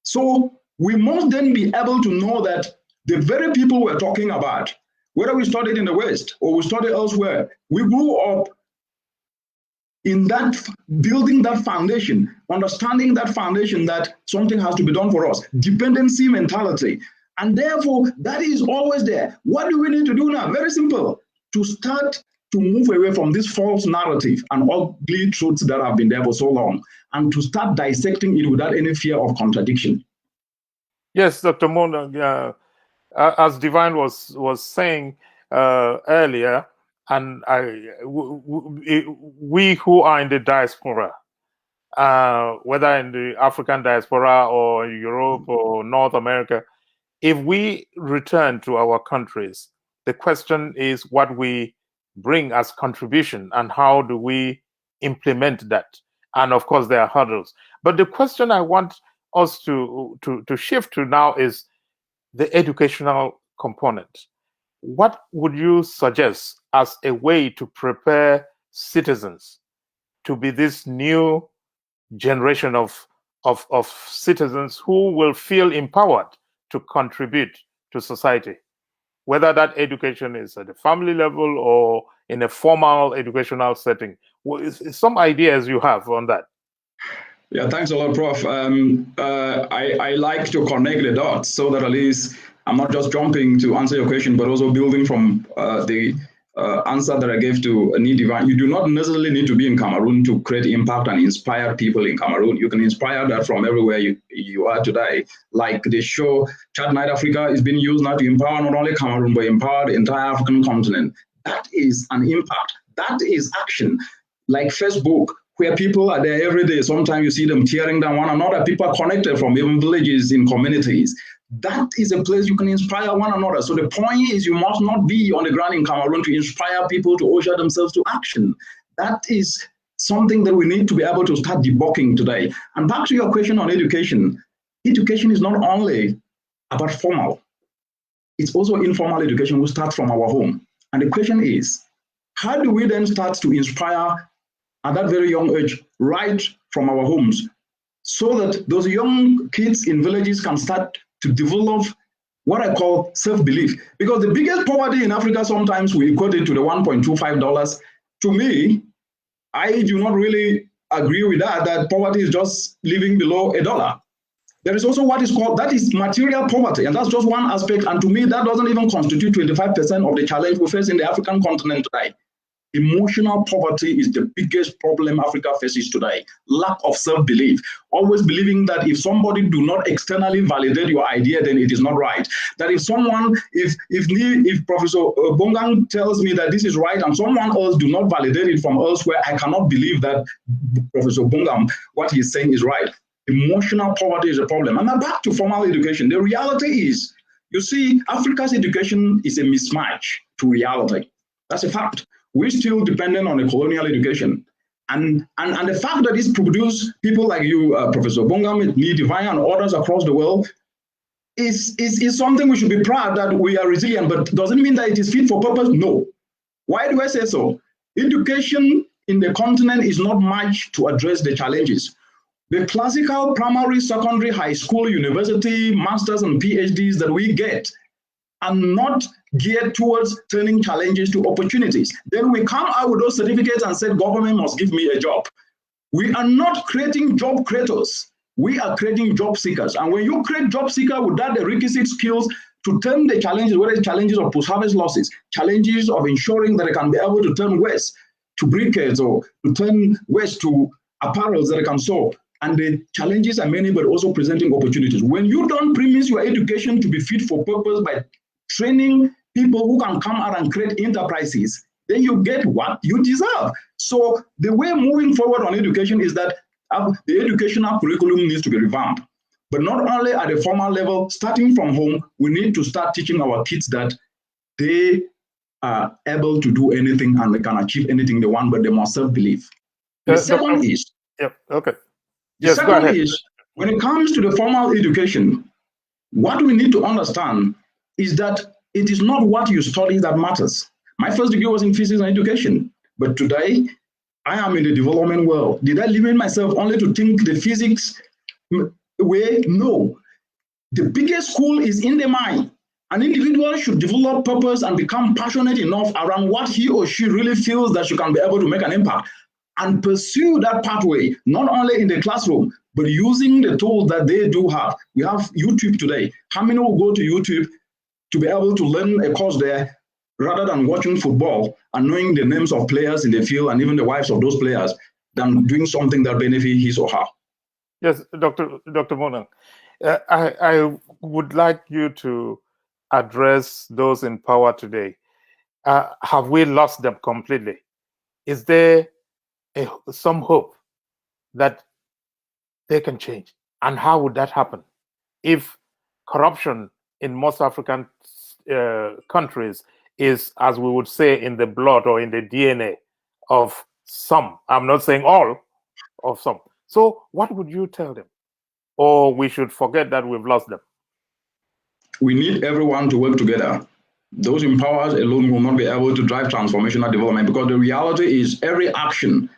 So we must then be able to know that the very people we're talking about, whether we studied in the West or we studied elsewhere, we grew up in that, building that foundation, understanding that foundation that something has to be done for us, dependency mentality. And therefore, that is always there. What do we need to do now? Very simple, to start to move away from this false narrative and ugly truths that have been there for so long, and to start dissecting it without any fear of contradiction. Yes, Dr. Munang, as Divine was saying earlier, and we who are in the diaspora, whether in the African diaspora or Europe or North America, if we return to our countries, the question is what we bring as contribution and how do we implement that. And of course, there are hurdles. But the question I want us to shift to now is the educational component. What would you suggest as a way to prepare citizens to be this new generation of citizens who will feel empowered to contribute to society, whether that education is at the family level or in a formal educational setting? Some ideas you have on that? Yeah, thanks a lot, Prof. I like to connect the dots so that at least I'm not just jumping to answer your question, but also building from the answer that I gave to Nidivine. You do not necessarily need to be in Cameroon to create impact and inspire people in Cameroon. You can inspire that from everywhere you are today. Like the show, Chat Night Africa is being used now to empower not only Cameroon, but empower the entire African continent. That is an impact. That is action. Like Facebook, where people are there every day. Sometimes you see them tearing down one another. People are connected from even villages in communities. That is a place you can inspire one another. So the point is, you must not be on the ground in Cameroon to inspire people to usher themselves to action. That is something that we need to be able to start debunking today. And back to your question on education. Education is not only about formal. It's also informal education. We start from our home. And the question is, how do we then start to inspire at that very young age, right from our homes, so that those young kids in villages can start to develop what I call self-belief? Because the biggest poverty in Africa, sometimes we equate it to the $1.25. To me, I do not really agree with that poverty is just living below $1. There is also what is called, that is material poverty, and that's just one aspect. And to me, that doesn't even constitute 25% of the challenge we face in the African continent today. Emotional poverty is the biggest problem Africa faces today. Lack of self-belief. Always believing that if somebody do not externally validate your idea, then it is not right. That if someone, if Professor Bongang tells me that this is right and someone else do not validate it from elsewhere, I cannot believe that Professor Bongang, what he's saying is right. Emotional poverty is a problem. And now back to formal education. The reality is, you see, Africa's education is a mismatch to reality. That's a fact. We're still dependent on a colonial education. And the fact that it's produced people like you, Professor Bongam, Nidivine, and others across the world is something we should be proud that we are resilient, but doesn't mean that it is fit for purpose? No. Why do I say so? Education in the continent is not much to address the challenges. The classical primary, secondary, high school, university, masters, and PhDs that we get are not geared towards turning challenges to opportunities. Then we come out with those certificates and say, government must give me a job. We are not creating job creators. We are creating job seekers. And when you create job seeker without the requisite skills to turn the challenges, whether it's challenges of post-harvest losses, challenges of ensuring that they can be able to turn waste, to briquettes or to turn waste to apparels that they can sew. And the challenges are many, but also presenting opportunities. When you don't premise your education to be fit for purpose by training people who can come out and create enterprises, then you get what you deserve. So the way moving forward on education is that the educational curriculum needs to be revamped. But not only at the formal level, starting from home, we need to start teaching our kids that they are able to do anything and they can achieve anything they want, but they must self-believe. The second is, okay. The second is, when it comes to the formal education, what we need to understand is that it is not what you study that matters. My first degree was in physics and education, but today I am in the development world. Did I limit myself only to think the physics way? No. The biggest school is in the mind. An individual should develop purpose and become passionate enough around what he or she really feels that she can be able to make an impact and pursue that pathway, not only in the classroom, but using the tools that they do have. We have YouTube today. How many will go to YouTube to be able to learn a course there rather than watching football and knowing the names of players in the field and even the wives of those players than doing something that benefits his or her? Yes, Dr. Munang, I would like you to address those in power today. Have we lost them completely? Is there some hope that they can change? And how would that happen if corruption in most African countries is, as we would say, in the blood or in the DNA of some? I'm not saying all, of some. So what would you tell them? Or we should forget that we've lost them? We need everyone to work together. Those in power alone will not be able to drive transformational development, because the reality is every action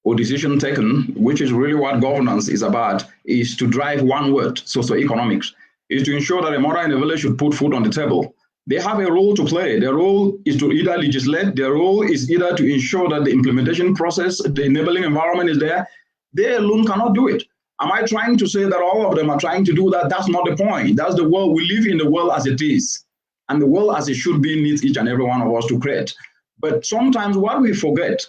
or decision taken, which is really what governance is about, is to drive one word: socioeconomics, is to ensure that a mother in a village should put food on the table. They have a role to play. Their role is to either legislate, their role is either to ensure that the implementation process, the enabling environment is there. They alone cannot do it. Am I trying to say that all of them are trying to do that? That's not the point. That's the world. We live in the world as it is. And the world as it should be needs each and every one of us to create. But sometimes what we forget,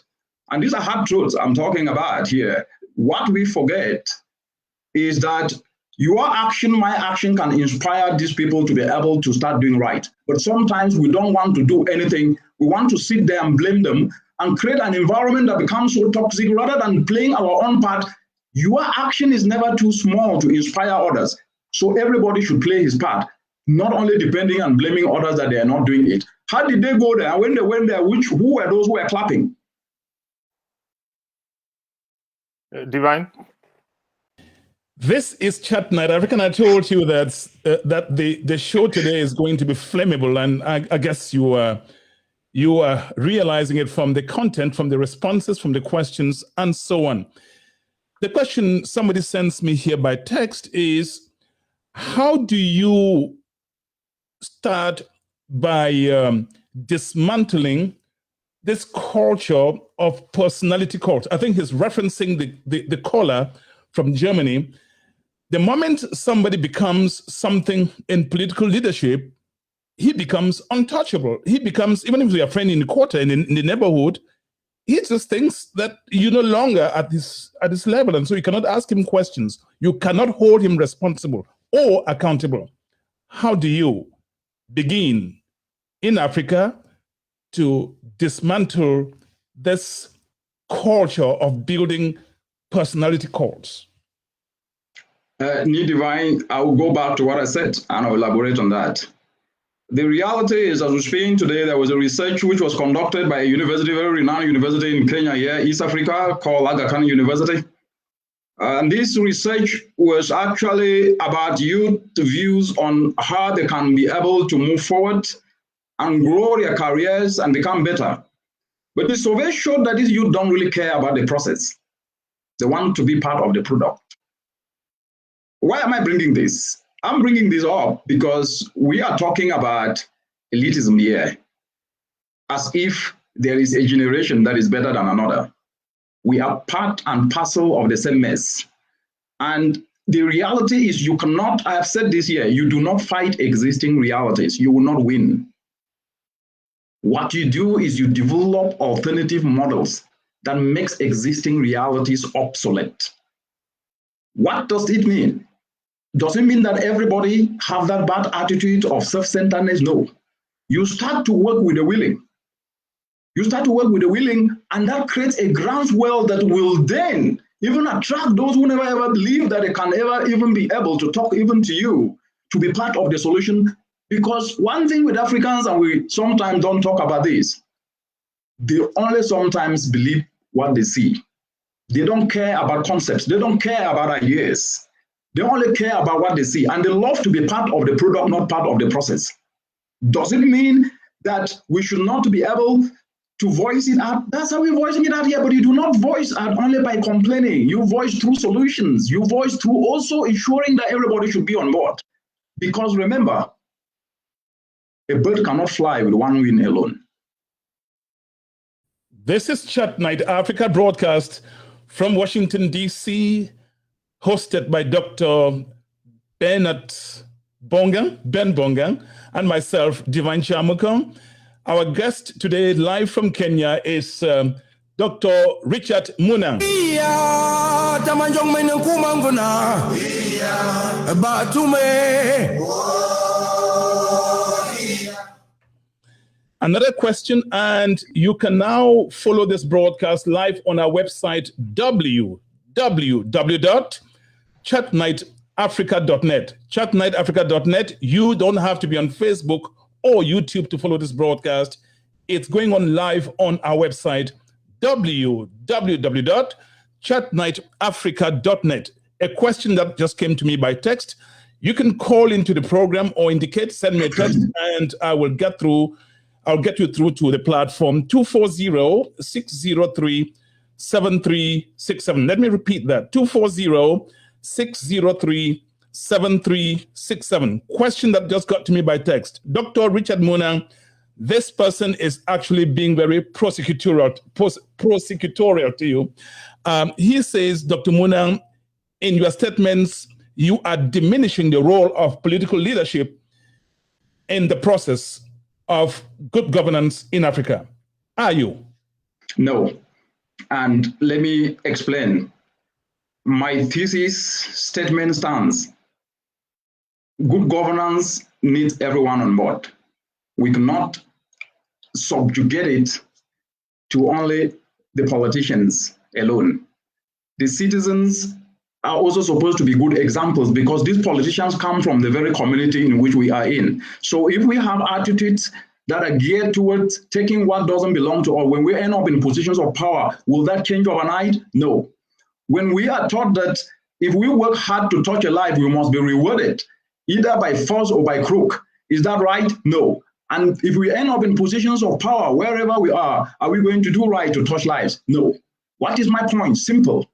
and these are hard truths I'm talking about here, what we forget is that your action, my action, can inspire these people to be able to start doing right. But sometimes we don't want to do anything. We want to sit there and blame them and create an environment that becomes so toxic rather than playing our own part. Your action is never too small to inspire others. So everybody should play his part, not only depending on blaming others that they are not doing it. How did they go there? When they went there, who were those who were clapping? Divine? This is Chat Night. I reckon I told you that the show today is going to be flammable, and I guess you are realizing it from the content, from the responses, from the questions, and so on. The question somebody sends me here by text is, how do you start by dismantling this culture of personality cult? I think he's referencing the caller from Germany. The moment somebody becomes something in political leadership, he becomes untouchable. He becomes, even if you're a friend in the quarter, in the neighborhood, he just thinks that you're no longer at this level. And so you cannot ask him questions. You cannot hold him responsible or accountable. How do you begin in Africa to dismantle this culture of building personality cults? Need Divine, I will go back to what I said and I'll elaborate on that. The reality is, as we're speaking today, there was a research which was conducted by a university, very renowned university in Kenya here, East Africa, called Agrarian University. And this research was actually about youth views on how they can be able to move forward and grow their careers and become better. But the survey showed that these youth don't really care about the process. They want to be part of the product. Why am I bringing this? I'm bringing this up because we are talking about elitism here, as if there is a generation that is better than another. We are part and parcel of the same mess. And the reality is, you cannot, I have said this here, you do not fight existing realities. You will not win. What you do is you develop alternative models that makes existing realities obsolete. What does it mean? Does it mean that everybody have that bad attitude of self-centeredness? No. You start to work with the willing. You start to work with the willing, and that creates a groundswell that will then even attract those who never ever believe that they can ever even be able to talk even to you, to be part of the solution. Because one thing with Africans, and we sometimes don't talk about this, they only sometimes believe what they see. They don't care about concepts. They don't care about ideas. They only care about what they see. And they love to be part of the product, not part of the process. Does it mean that we should not be able to voice it out? That's how we're voicing it out here, but you do not voice out only by complaining. You voice through solutions. You voice through also ensuring that everybody should be on board. Because remember, a bird cannot fly with one wing alone. This is Chat Night Africa broadcast from Washington, D.C., hosted by Dr. Ben Bongang, and myself, Divine Chamukong. Our guest today, live from Kenya, is Dr. Richard Munang. Another question, and you can now follow this broadcast live on our website, www.chatnightafrica.net. Chatnightafrica.net. You don't have to be on Facebook or YouTube to follow this broadcast. It's going on live on our website, www.chatnightafrica.net. A question that just came to me by text. You can call into the program or send me a text, and I will get through. I'll get you through to the platform, 240-603-7367. Let me repeat that, 240-603-7367. Question that just got to me by text. Dr. Richard Munang, this person is actually being very prosecutorial to you. He says, Dr. Munang, in your statements, you are diminishing the role of political leadership in the process of good governance in Africa. Are you? No. And let me explain. My thesis statement stands. Good governance needs everyone on board. We cannot subjugate it to only the politicians alone. The citizens are also supposed to be good examples, because these politicians come from the very community in which we are in. So if we have attitudes that are geared towards taking what doesn't belong to us, when we end up in positions of power, will that change overnight? No. When we are taught that if we work hard to touch a life, we must be rewarded, either by force or by crook, is that right? No. And if we end up in positions of power, wherever we are we going to do right to touch lives? No. What is my point? Simple.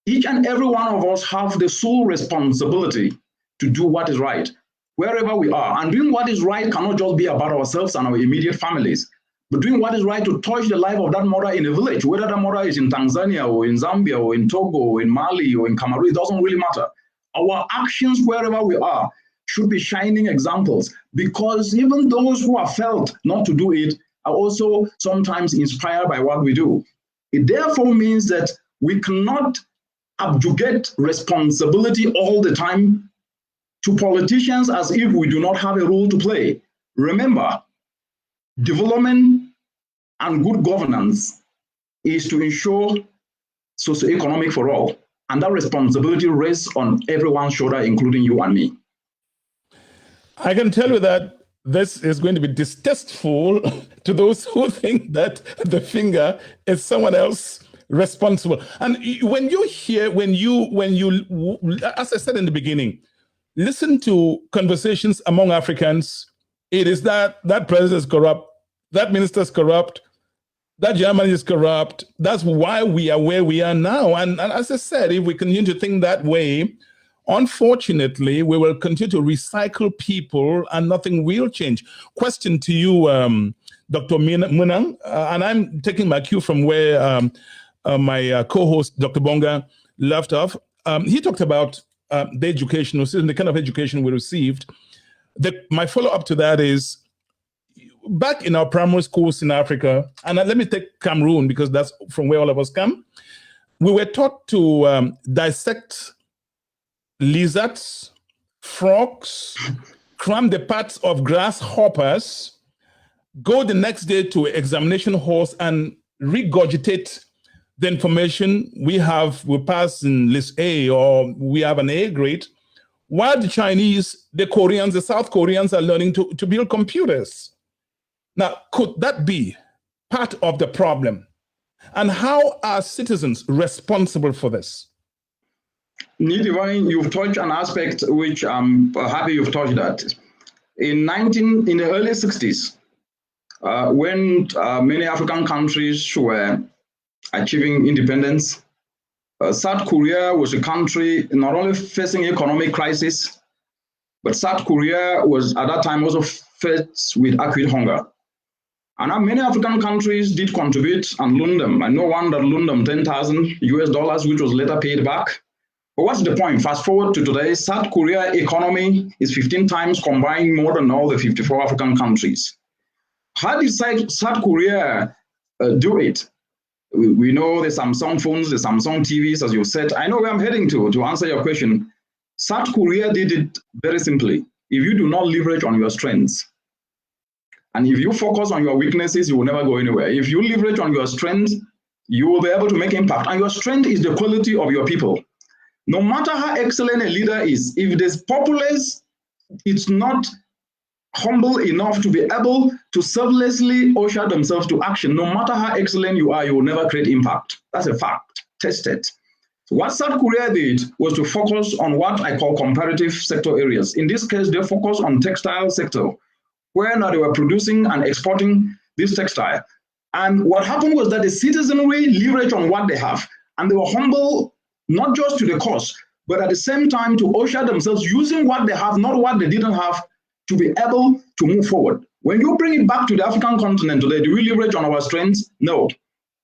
Each and every one of us have the sole responsibility to do what is right, wherever we are. And doing what is right cannot just be about ourselves and our immediate families, but doing what is right to touch the life of that mother in a village, whether that mother is in Tanzania or in Zambia or in Togo or in Mali or in Cameroon, it doesn't really matter. Our actions wherever we are should be shining examples, because even those who are felt not to do it are also sometimes inspired by what we do. It therefore means that we cannot abjugate responsibility all the time to politicians as if we do not have a role to play. Remember, development and good governance is to ensure socioeconomic for all, and that responsibility rests on everyone's shoulder, including you and me. I can tell you that this is going to be distasteful to those who think that the finger is someone else responsible. And when you hear, when you, as I said in the beginning, listen to conversations among Africans, it is that president is corrupt, that minister is corrupt, that German is corrupt. That's why we are where we are now. And as I said, if we continue to think that way, unfortunately, we will continue to recycle people and nothing will change. Question to you, Dr. Munang, and I'm taking my cue from where my co-host, Dr. Bonga, left off. He talked about the education, the kind of education we received. My follow-up to that is, back in our primary schools in Africa, and let me take Cameroon because that's from where all of us come, we were taught to dissect lizards, frogs, cram the parts of grasshoppers, go the next day to examination halls and regurgitate the information we pass in list A, or we have an A grade, while the Chinese, the Koreans, the South Koreans are learning to build computers. Now, could that be part of the problem? And how are citizens responsible for this? Nidivine, you've touched an aspect which I'm happy you've touched that. In the early 60s, when many African countries were achieving independence, South Korea was a country not only facing economic crisis, but South Korea was at that time also faced with acute hunger. And many African countries did contribute and loan them. I know one that loaned them $10,000, which was later paid back. But what's the point? Fast forward to today, South Korea economy is 15 times combined more than all the 54 African countries. How did South Korea do it? We know the Samsung phones, the Samsung TVs, as you said. I know where I'm heading to answer your question. South Korea did it very simply. If you do not leverage on your strengths, and if you focus on your weaknesses, you will never go anywhere. If you leverage on your strengths, you will be able to make impact. And your strength is the quality of your people. No matter how excellent a leader is, if this populace is not humble enough to be able to selflessly usher themselves to action, no matter how excellent you are, you will never create impact. That's a fact, tested. So what South Korea did was to focus on what I call comparative sector areas. In this case, they focused on textile sector, where now they were producing and exporting this textile. And what happened was that the citizenry leveraged on what they have, and they were humble, not just to the cause, but at the same time to usher themselves using what they have, not what they didn't have, to be able to move forward. When you bring it back to the African continent today, do we leverage on our strengths? No.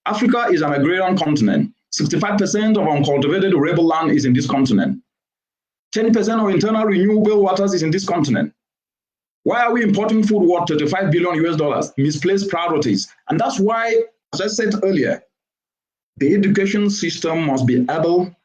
Africa is an agrarian continent. 65% of uncultivated arable land is in this continent. 10% of internal renewable waters is in this continent. Why are we importing food worth $35 billion? Misplaced priorities. And that's why, as I said earlier, the education system must be able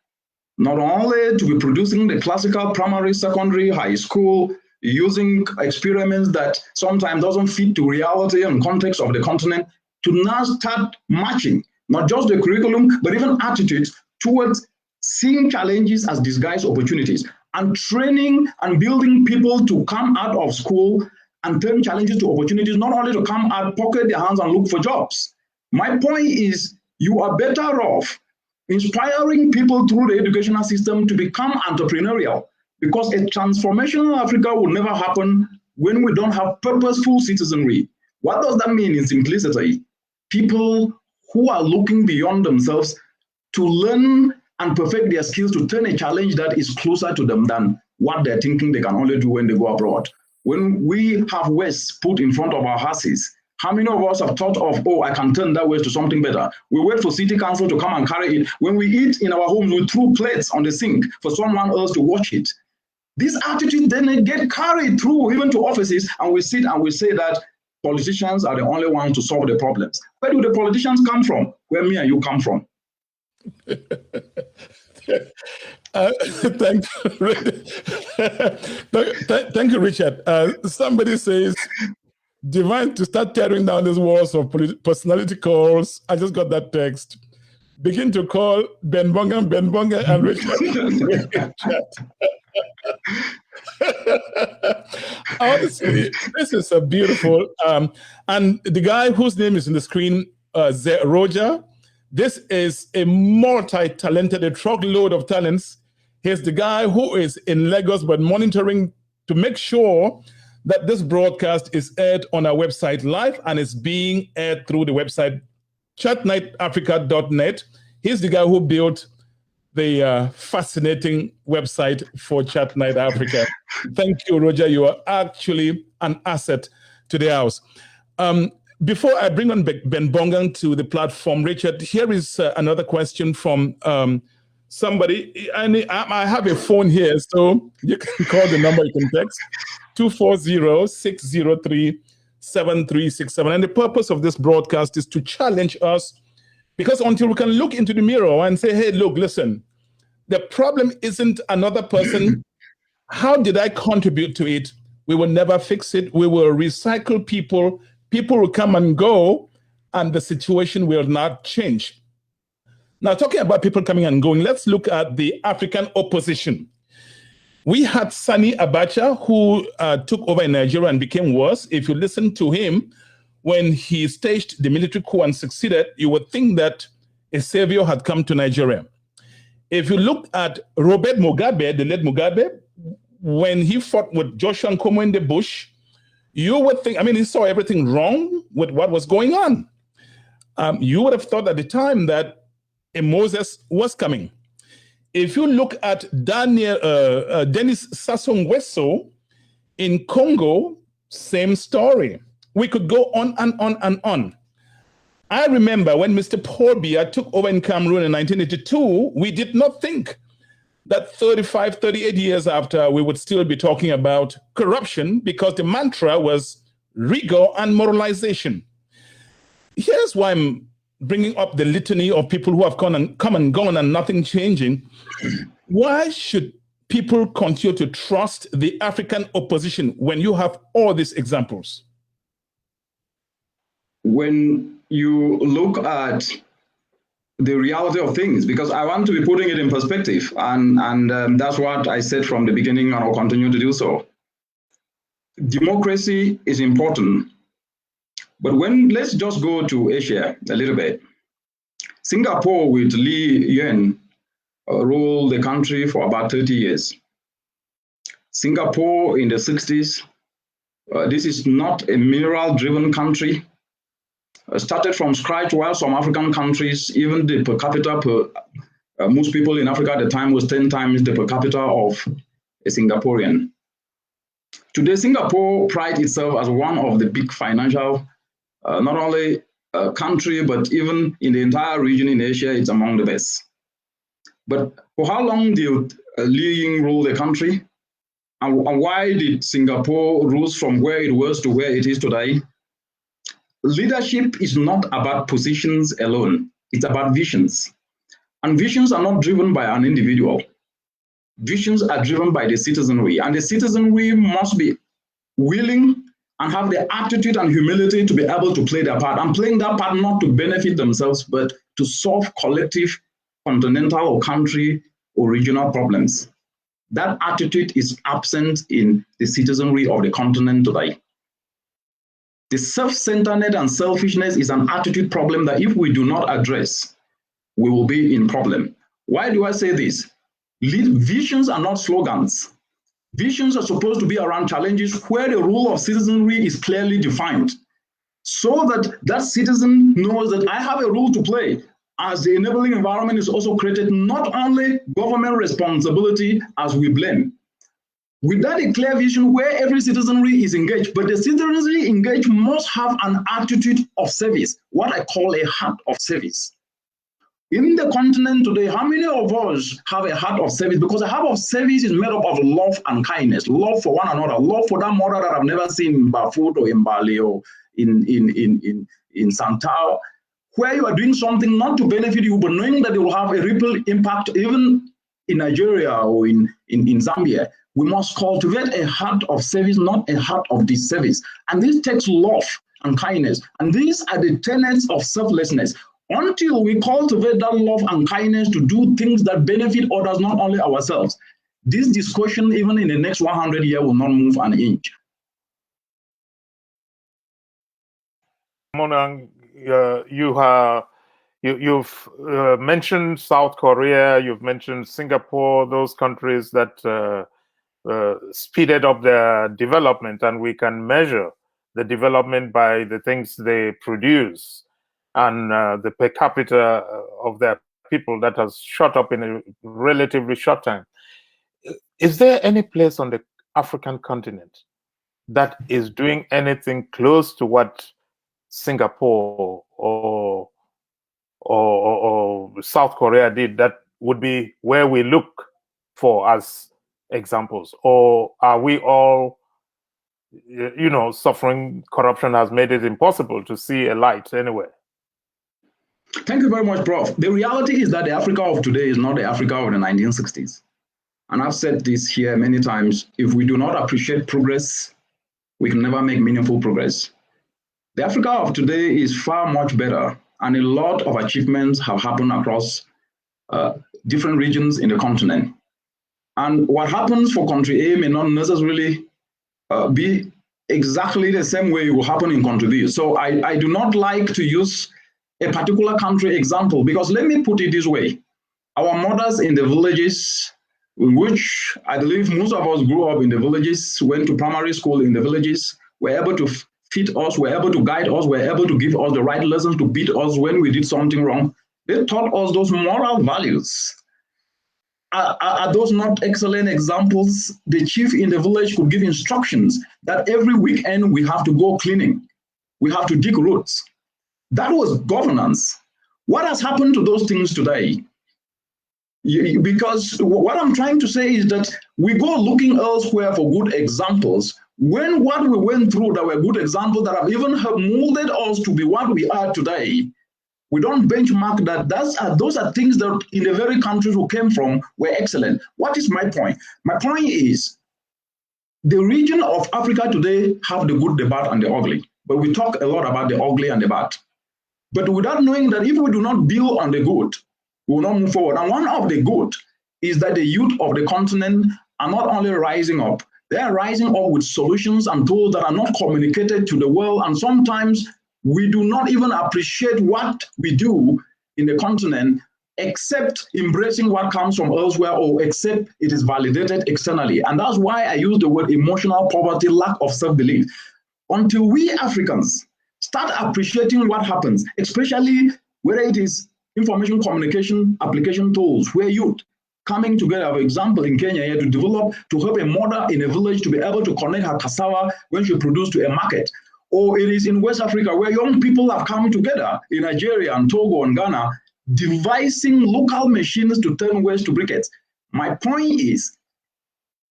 not only to be producing the classical primary, secondary, high school, using experiments that sometimes doesn't fit to reality and context of the continent, to now start matching not just the curriculum, but even attitudes towards seeing challenges as disguised opportunities, and training and building people to come out of school and turn challenges to opportunities, not only to come out, pocket their hands and look for jobs. My point is, you are better off inspiring people through the educational system to become entrepreneurial, because a transformational Africa will never happen when we don't have purposeful citizenry. What does that mean in simplicity? People who are looking beyond themselves to learn and perfect their skills to turn a challenge that is closer to them than what they're thinking they can only do when they go abroad. When we have waste put in front of our houses, how many of us have thought of, oh, I can turn that waste to something better? We wait for city council to come and carry it. When we eat in our homes, we throw plates on the sink for someone else to watch it. This attitude then get carried through even to offices, and we sit and we say that politicians are the only ones to solve the problems. Where do the politicians come from? Where me and you come from? Thank you, Richard. Somebody says, Divine to start tearing down these walls of personality calls. I just got that text. Begin to call Ben Bonga, and Richard. Honestly, this is a beautiful, and the guy whose name is in the screen, Roger, this is a multi-talented, a truckload of talents. He's the guy who is in Lagos, but monitoring to make sure that this broadcast is aired on our website live, and is being aired through the website chatnightafrica.net. He's the guy who built the fascinating website for Chat Night Africa. Thank you, Roger. You are actually an asset to the house. Before I bring on Ben Bongang to the platform, Richard, here is another question from somebody. And I have a phone here, so you can call the number, you can text 240-603-0711. 7367. And the purpose of this broadcast is to challenge us, because until we can look into the mirror and say, hey, look, listen, the problem isn't another person. How did I contribute to it? We will never fix it. We will recycle people. People will come and go, and the situation will not change. Now, talking about people coming and going, let's look at the African opposition. We had Sani Abacha, who took over in Nigeria and became worse. If you listen to him, when he staged the military coup and succeeded, you would think that a savior had come to Nigeria. If you look at Robert Mugabe, the late Mugabe, when he fought with Joshua Nkomo in the bush, you would think, I mean, he saw everything wrong with what was going on. You would have thought at the time that a Moses was coming. If you look at Denis Sassou Nguesso in Congo, same story. We could go on and on and on. I remember when Mr. Paul Biya took over in Cameroon in 1982, we did not think that 35, 38 years after, we would still be talking about corruption, because the mantra was rigor and moralization. Here's why I'm bringing up the litany of people who have come and gone and nothing changing. Why should people continue to trust the African opposition when you have all these examples? When you look at the reality of things, because I want to be putting it in perspective, and that's what I said from the beginning, and I'll continue to do so. Democracy is important, but let's just go to Asia a little bit. Singapore with Lee Yuan ruled the country for about 30 years. Singapore in the 60s, this is not a mineral-driven country. Started from scratch, while some African countries, even the per capita most people in Africa at the time was 10 times the per capita of a Singaporean. Today, Singapore prides itself as one of the big financial, not only country, but even in the entire region in Asia, it's among the best. But for how long did Lee Ying rule the country? And why did Singapore rule from where it was to where it is today? Leadership is not about positions alone. It's about visions. And visions are not driven by an individual. Visions are driven by the citizenry. And the citizenry must be willing and have the attitude and humility to be able to play their part. And playing that part not to benefit themselves, but to solve collective, continental or country or regional problems. That attitude is absent in the citizenry of the continent today. The self-centeredness and selfishness is an attitude problem that if we do not address, we will be in problem. Why do I say this? Visions are not slogans. Visions are supposed to be around challenges where the role of citizenry is clearly defined, so that that citizen knows that I have a role to play, as the enabling environment is also created, not only government responsibility as we blame. Without a clear vision where every citizenry is engaged, but the citizenry engaged must have an attitude of service, what I call a heart of service. In the continent today, how many of us have a heart of service? Because a heart of service is made up of love and kindness, love for one another, love for that mother that I've never seen in Bafut or in Bali or in Santao, where you are doing something not to benefit you, but knowing that it will have a ripple impact even in Nigeria or in Zambia. We must cultivate a heart of service, not a heart of disservice. And this takes love and kindness. And these are the tenets of selflessness. Until we cultivate that love and kindness to do things that benefit others, not only ourselves, this discussion, even in the next 100 years, will not move an inch. Munang, you've mentioned South Korea, you've mentioned Singapore, those countries that speeded up their development, and we can measure the development by the things they produce and the per capita of their people that has shot up in a relatively short time. Is there any place on the African continent that is doing anything close to what Singapore or South Korea did that would be where we look for as examples? Or are we all suffering, corruption has made it impossible to see a light anywhere. Thank you very much, Prof. The reality is that the Africa of today is not the Africa of the 1960s. And I've said this here many times, if we do not appreciate progress, we can never make meaningful progress. The Africa of today is far much better, and a lot of achievements have happened across different regions in the continent. And what happens for country A may not necessarily be exactly the same way it will happen in country B. So I do not like to use a particular country example, because let me put it this way. Our mothers in the villages, in which I believe most of us grew up in the villages, went to primary school in the villages, were able to feed us, were able to guide us, were able to give us the right lessons to beat us when we did something wrong. They taught us those moral values. Are those not excellent examples? The chief in the village could give instructions that every weekend we have to go cleaning. We have to dig roads. That was governance. What has happened to those things today? Because what I'm trying to say is that we go looking elsewhere for good examples, when what we went through that were good examples that have even helped molded us to be what we are today. We don't benchmark that. Those are things that in the very countries we came from were excellent. What is my point? My point is the region of Africa today have the good, the bad, and the ugly. But we talk a lot about the ugly and the bad. But without knowing that if we do not build on the good, we will not move forward. And one of the good is that the youth of the continent are not only rising up, they are rising up with solutions and tools that are not communicated to the world. And sometimes we do not even appreciate what we do in the continent, except embracing what comes from elsewhere, or except it is validated externally. And that's why I use the word emotional poverty, lack of self-belief. Until we Africans start appreciating what happens, especially whether it is information communication application tools, where youth coming together, for example, in Kenya here, to develop, to help a mother in a village to be able to connect her cassava when she produces to a market. Or it is in West Africa, where young people have come together in Nigeria and Togo and Ghana, devising local machines to turn waste to briquettes. My point is,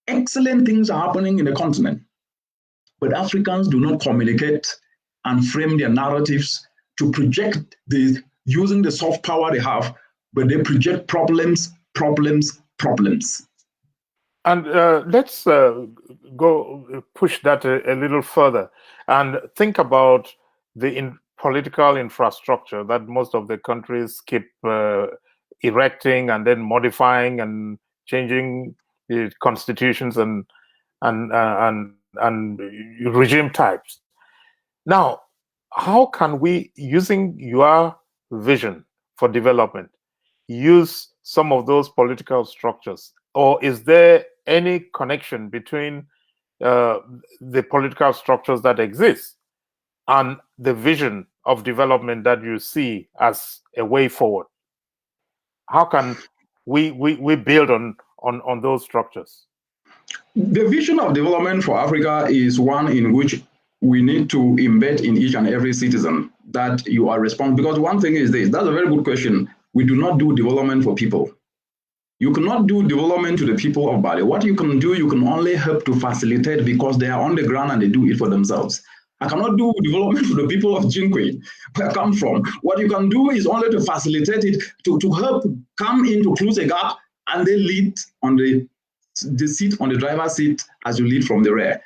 excellent things are happening in the continent, but Africans do not communicate and frame their narratives to project using the soft power they have, but they project problems. And let's go push that a little further and think about the political infrastructure that most of the countries keep erecting and then modifying and changing the constitutions and regime types. Now, how can we, using your vision for development, use some of those political structures? Or is there any connection between the political structures that exist and the vision of development that you see as a way forward? How can we build on those structures? The vision of development for Africa is one in which we need to embed in each and every citizen that you are responsible. Because one thing is this, that's a very good question. We do not do development for people. You cannot do development to the people of Bali. What you can do, you can only help to facilitate, because they are on the ground and they do it for themselves. I cannot do development for the people of Jinque, where I come from. What you can do is only to facilitate it, to help come in to close a gap, and they lead on the seat, on the driver's seat, as you lead from the rear.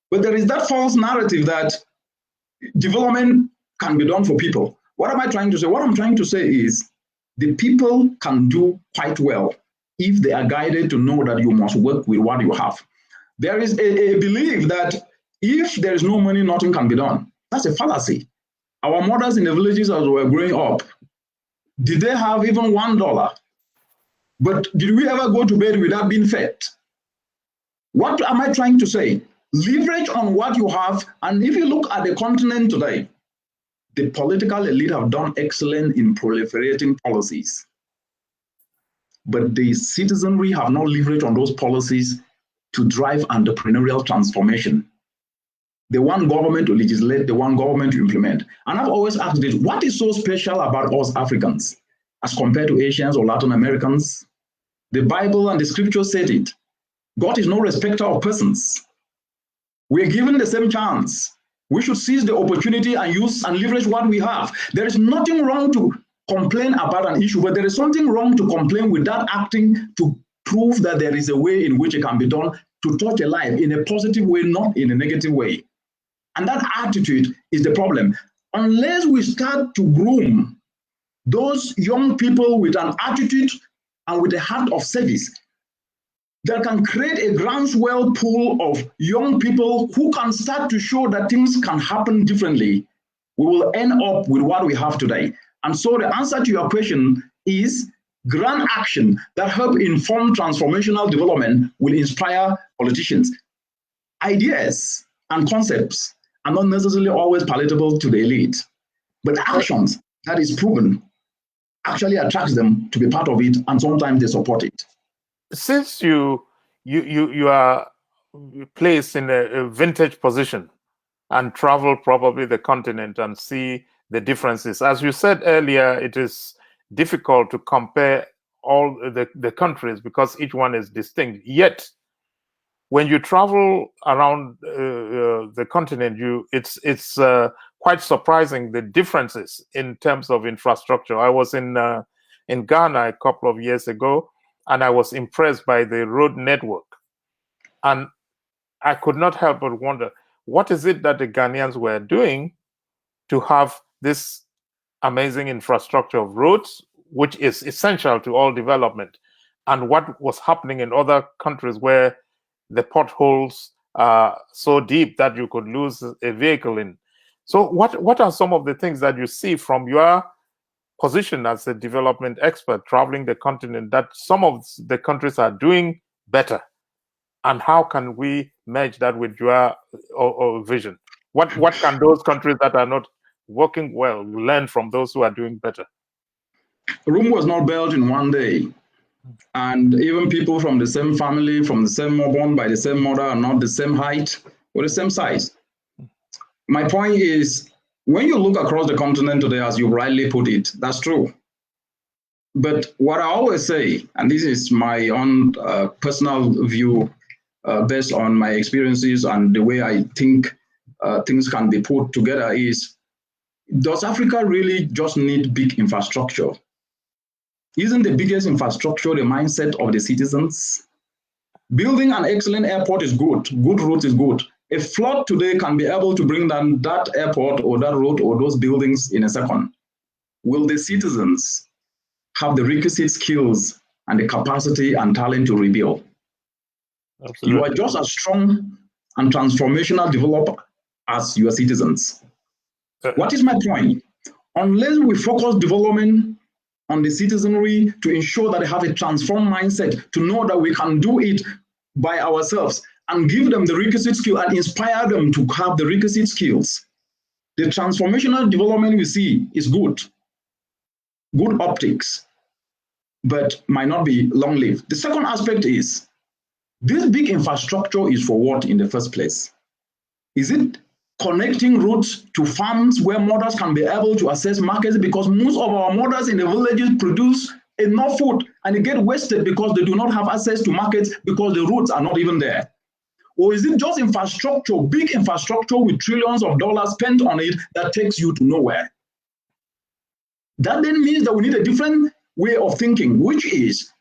But there is that false narrative that development can be done for people. What am I trying to say? What I'm trying to say is the people can do quite well if they are guided to know that you must work with what you have. There is a belief that if there is no money, nothing can be done. That's a fallacy. Our mothers in the villages as we were growing up, did they have even $1? But did we ever go to bed without being fed? What am I trying to say? Leverage on what you have. And if you look at the continent today, the political elite have done excellent in proliferating policies. But the citizenry have not leveraged on those policies to drive entrepreneurial transformation. They want government to legislate, they want government to implement. And I've always asked this, what is so special about us Africans as compared to Asians or Latin Americans? The Bible and the scripture said it. God is no respecter of persons. We're given the same chance. We should seize the opportunity and use and leverage what we have. There is nothing wrong to complain about an issue, but there is something wrong to complain without acting to prove that there is a way in which it can be done to touch a life in a positive way, not in a negative way. And that attitude is the problem. Unless we start to groom those young people with an attitude and with a heart of service, that can create a groundswell pool of young people who can start to show that things can happen differently, we will end up with what we have today. And so the answer to your question is grand action that help inform transformational development will inspire politicians. Ideas and concepts are not necessarily always palatable to the elite, but actions that is proven actually attracts them to be part of it, and sometimes they support it. Since you are placed in a vintage position and travel probably the continent and see the differences, as you said earlier, it is difficult to compare all the countries because each one is distinct. Yet, when you travel around the continent, it's quite surprising the differences in terms of infrastructure. I was in Ghana a couple of years ago, and I was impressed by the road network. And I could not help but wonder, what is it that the Ghanaians were doing to have this amazing infrastructure of roads, which is essential to all development, and what was happening in other countries where the potholes are so deep that you could lose a vehicle in. So what are some of the things that you see from your position as a development expert traveling the continent that some of the countries are doing better, and how can we merge that with your vision? What can those countries that are not working well learn from those who are doing better? Rome was not built in one day, and even people from the same family, from the same born by the same mother, are not the same height or the same size. My point is, when you look across the continent today, as you rightly put it, that's true. But what I always say, and this is my own personal view based on my experiences and the way I think things can be put together, is, does Africa really just need big infrastructure? Isn't the biggest infrastructure the mindset of the citizens? Building an excellent airport is good. Good roads is good. A flood today can be able to bring down that airport or that road or those buildings in a second. Will the citizens have the requisite skills and the capacity and talent to rebuild? Absolutely. You are just as strong and transformational developer as your citizens. What is my point? Unless we focus development on the citizenry to ensure that they have a transformed mindset, to know that we can do it by ourselves, and give them the requisite skill and inspire them to have the requisite skills, the transformational development we see is good optics, but might not be long-lived. The second aspect is, this big infrastructure is for what in the first place? Is it connecting routes to farms where mothers can be able to access markets? Because most of our mothers in the villages produce enough food and they get wasted because they do not have access to markets because the routes are not even there. Or is it just infrastructure, big infrastructure with trillions of dollars spent on it that takes you to nowhere? That then means that we need a different way of thinking, which is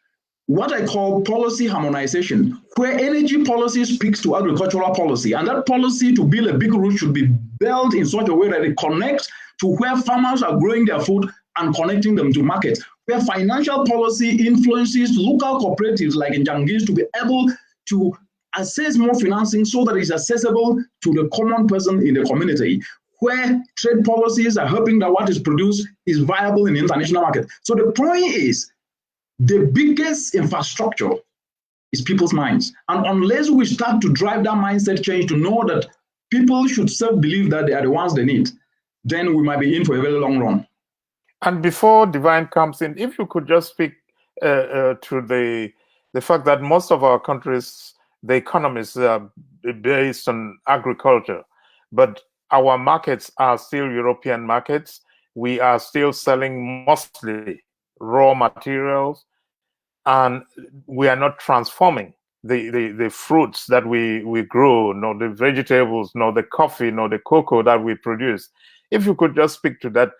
what I call policy harmonization, where energy policy speaks to agricultural policy. And that policy to build a big route should be built in such a way that it connects to where farmers are growing their food and connecting them to markets, where financial policy influences local cooperatives like in Jangis to be able to access more financing so that it's accessible to the common person in the community, where trade policies are helping that what is produced is viable in the international market. So the point is, the biggest infrastructure is people's minds. And unless we start to drive that mindset change to know that people should self-believe that they are the ones they need, then we might be in for a very long run. And before Divine comes in, if you could just speak to the fact that most of our countries, the economies are based on agriculture, but our markets are still European markets. We are still selling mostly raw materials, and we are not transforming. the fruits that we grow, nor the vegetables, nor the coffee, nor the cocoa that we produce. If you could just speak to that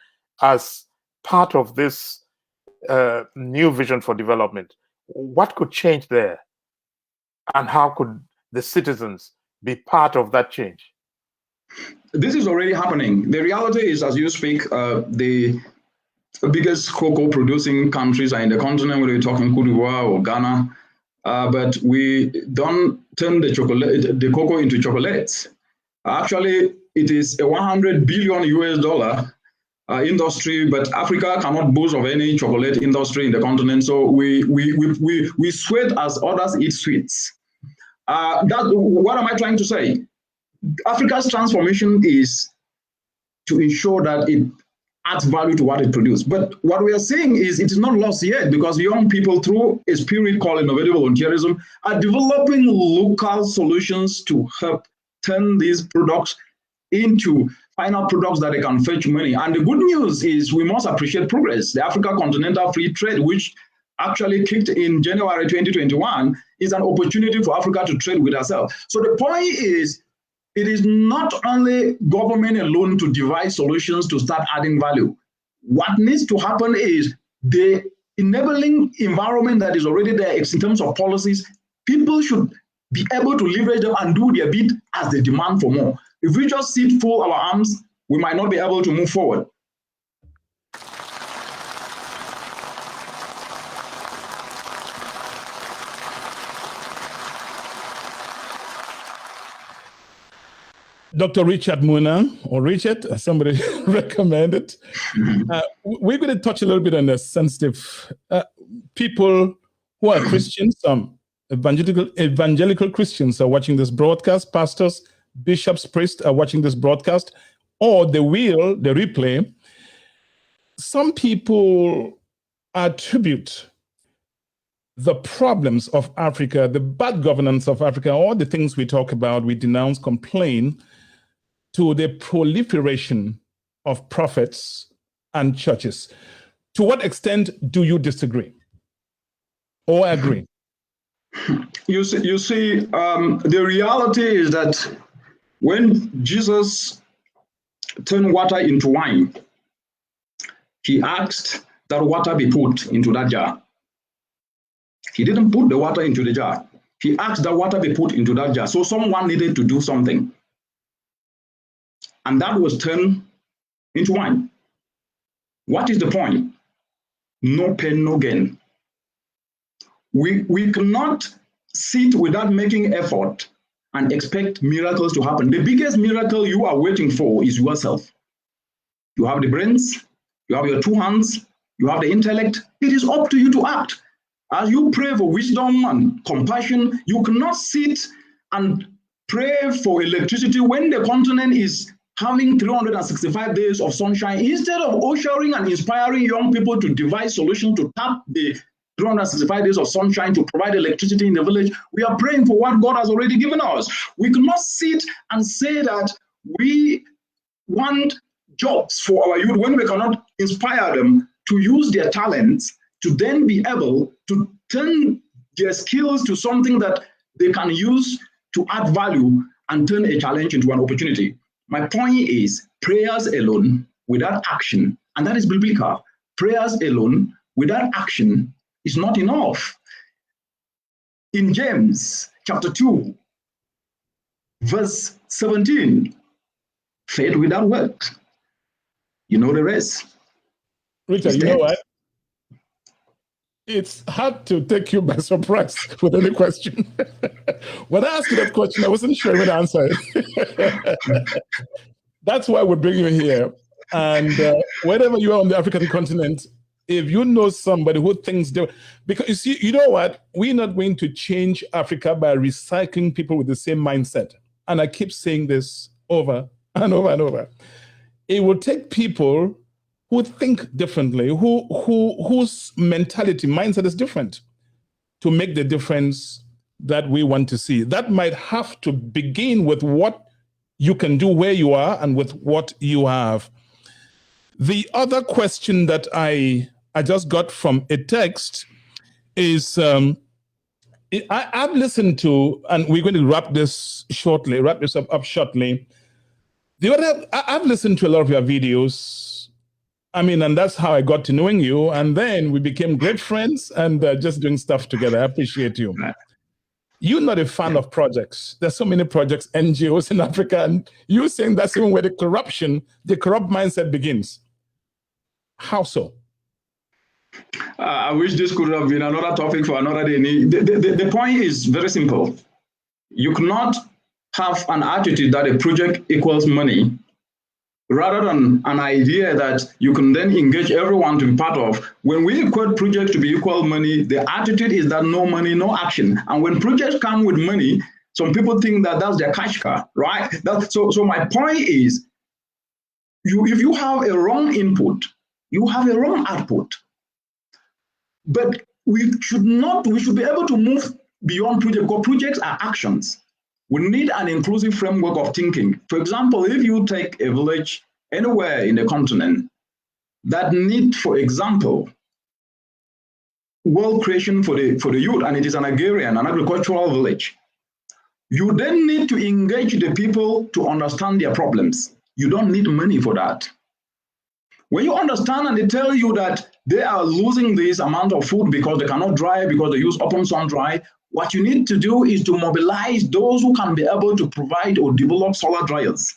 as part of this new vision for development, what could change there? And how could the citizens be part of that change? This is already happening. The reality is, as you speak, the biggest cocoa producing countries are in the continent, whether you're talking Cote d'Ivoire or Ghana, but we don't turn the cocoa into chocolates. Actually, it is a $100 billion US industry, but Africa cannot boast of any chocolate industry in the continent. So we sweat as others eat sweets. What am I trying to say? Africa's transformation is to ensure that it adds value to what it produces. But what we are saying is it is not lost yet, because young people, through a spirit called innovative volunteerism, are developing local solutions to help turn these products into final products that they can fetch money. And the good news is we must appreciate progress. The Africa Continental Free Trade, which actually kicked in January 2021, is an opportunity for Africa to trade with herself. So the point is, it is not only government alone to devise solutions to start adding value. What needs to happen is the enabling environment that is already there in terms of policies. People should be able to leverage them and do their bit as they demand for more. If we just sit full our arms, we might not be able to move forward. Dr. Richard Munang, or Richard, as somebody recommended. We're going to touch a little bit on the sensitive people who are Christians, some evangelical Christians are watching this broadcast, pastors, bishops, priests are watching this broadcast, or the replay. Some people attribute the problems of Africa, the bad governance of Africa, all the things we talk about, we denounce, complain, to the proliferation of prophets and churches. To what extent do you disagree or agree? You see, the reality is that when Jesus turned water into wine, he asked that water be put into that jar. He didn't put the water into the jar. He asked that water be put into that jar. So someone needed to do something. And that was turned into wine. What is the point? No pain, no gain. We cannot sit without making effort and expect miracles to happen. The biggest miracle you are waiting for is yourself. You have the brains, you have your two hands, you have the intellect. It is up to you to act. As you pray for wisdom and compassion, you cannot sit and pray for electricity when the continent is having 365 days of sunshine. Instead of ushering and inspiring young people to devise solutions to tap the 365 days of sunshine to provide electricity in the village, we are praying for what God has already given us. We cannot sit and say that we want jobs for our youth when we cannot inspire them to use their talents to then be able to turn their skills to something that they can use to add value and turn a challenge into an opportunity. My point is, prayers alone without action, and that is biblical, prayers alone without action is not enough. In James chapter 2, verse 17, faith without works, you know the rest. Richard, you know what? It's hard to take you by surprise with any question. When I asked you that question, I wasn't sure when to answer it. That's why we bring you here. And wherever you are on the African continent, if you know somebody who thinks because you see, you know what? We're not going to change Africa by recycling people with the same mindset. And I keep saying this over and over and over. It will take people who think differently, whose mindset is different, to make the difference that we want to see. That might have to begin with what you can do where you are and with what you have. The other question that I just got from a text is, I've listened to, and we're going to wrap this up shortly. I've listened to a lot of your videos. I mean, and that's how I got to knowing you. And then we became great friends and just doing stuff together. I appreciate you. You're not a fan of projects. There's so many projects, NGOs in Africa, and you're saying that's even where the corrupt mindset begins. How so? I wish this could have been another topic for another day. The point is very simple. You cannot have an attitude that a project equals money, rather than an idea that you can then engage everyone to be part of. When we equate projects to be equal money, the attitude is that no money, no action. And when projects come with money, some people think that that's their cash car, right? So my point is, if you have a wrong input, you have a wrong output. But we should be able to move beyond projects, because projects are actions. We need an inclusive framework of thinking. For example, if you take a village anywhere in the continent that need, for example, wealth creation for the youth, and it is an agrarian, an agricultural village, you then need to engage the people to understand their problems. You don't need money for that. When you understand and they tell you that they are losing this amount of food because they cannot dry, because they use open sun dry, what you need to do is to mobilize those who can be able to provide or develop solar dryers.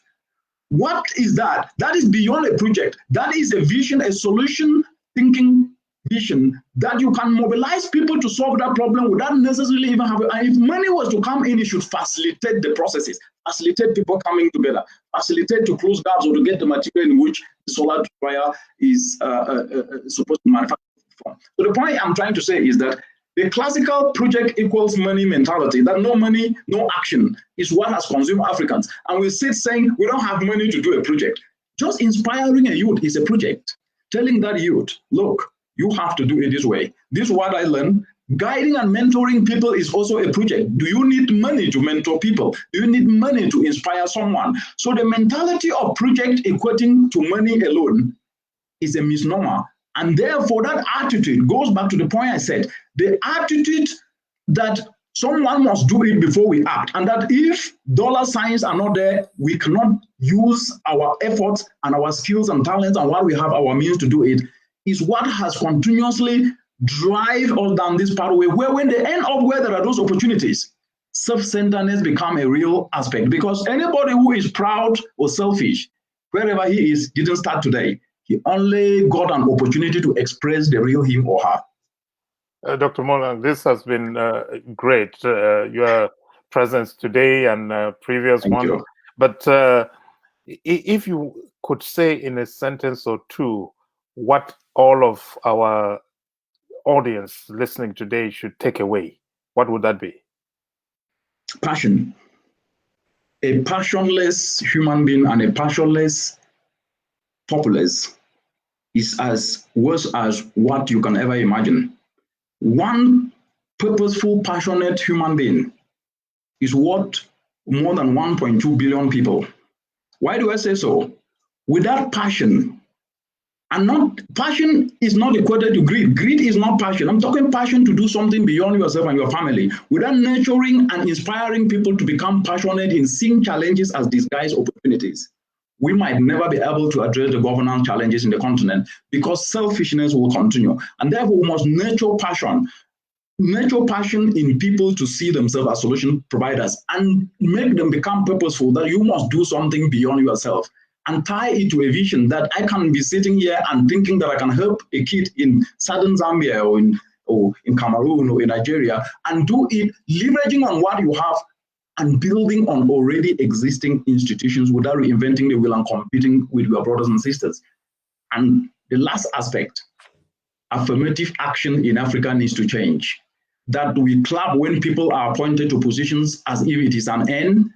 What is that? That is beyond a project. That is a vision, a solution thinking vision that you can mobilize people to solve that problem without necessarily even having. And if money was to come in, it should facilitate the processes, facilitate people coming together, facilitate to close gaps or to get the material in which the solar dryer is supposed to manufacture from. So the point I'm trying to say is that the classical project equals money mentality, that no money, no action, is what has consumed Africans. And we sit saying we don't have money to do a project. Just inspiring a youth is a project. Telling that youth, look, you have to do it this way. This is what I learned. Guiding and mentoring people is also a project. Do you need money to mentor people? Do you need money to inspire someone? So the mentality of project equating to money alone is a misnomer. And therefore, that attitude goes back to the point I said, the attitude that someone must do it before we act, and that if dollar signs are not there, we cannot use our efforts and our skills and talents and what we have, our means to do it, is what has continuously drive us down this pathway where when they end up where there are those opportunities, self-centeredness become a real aspect, because anybody who is proud or selfish, wherever he is, didn't start today. He only got an opportunity to express the real him or her. Dr. Munang, this has been great, your presence today and previous Thank one. you. But if you could say in a sentence or two what all of our audience listening today should take away, what would that be? Passion. A passionless human being and a passionless populace is as worse as what you can ever imagine. One purposeful, passionate human being is worth more than 1.2 billion people. Why do I say so? Without passion, passion is not equated to greed. Greed is not passion. I'm talking passion to do something beyond yourself and your family. Without nurturing and inspiring people to become passionate in seeing challenges as disguised opportunities, we might never be able to address the governance challenges in the continent, because selfishness will continue. And therefore, we must nurture passion in people to see themselves as solution providers and make them become purposeful, that you must do something beyond yourself, and tie it to a vision that I can be sitting here and thinking that I can help a kid in southern Zambia or in Cameroon or in Nigeria, and do it leveraging on what you have and building on already existing institutions without reinventing the wheel and competing with your brothers and sisters. And the last aspect, affirmative action in Africa needs to change. That we clap when people are appointed to positions as if it is an end,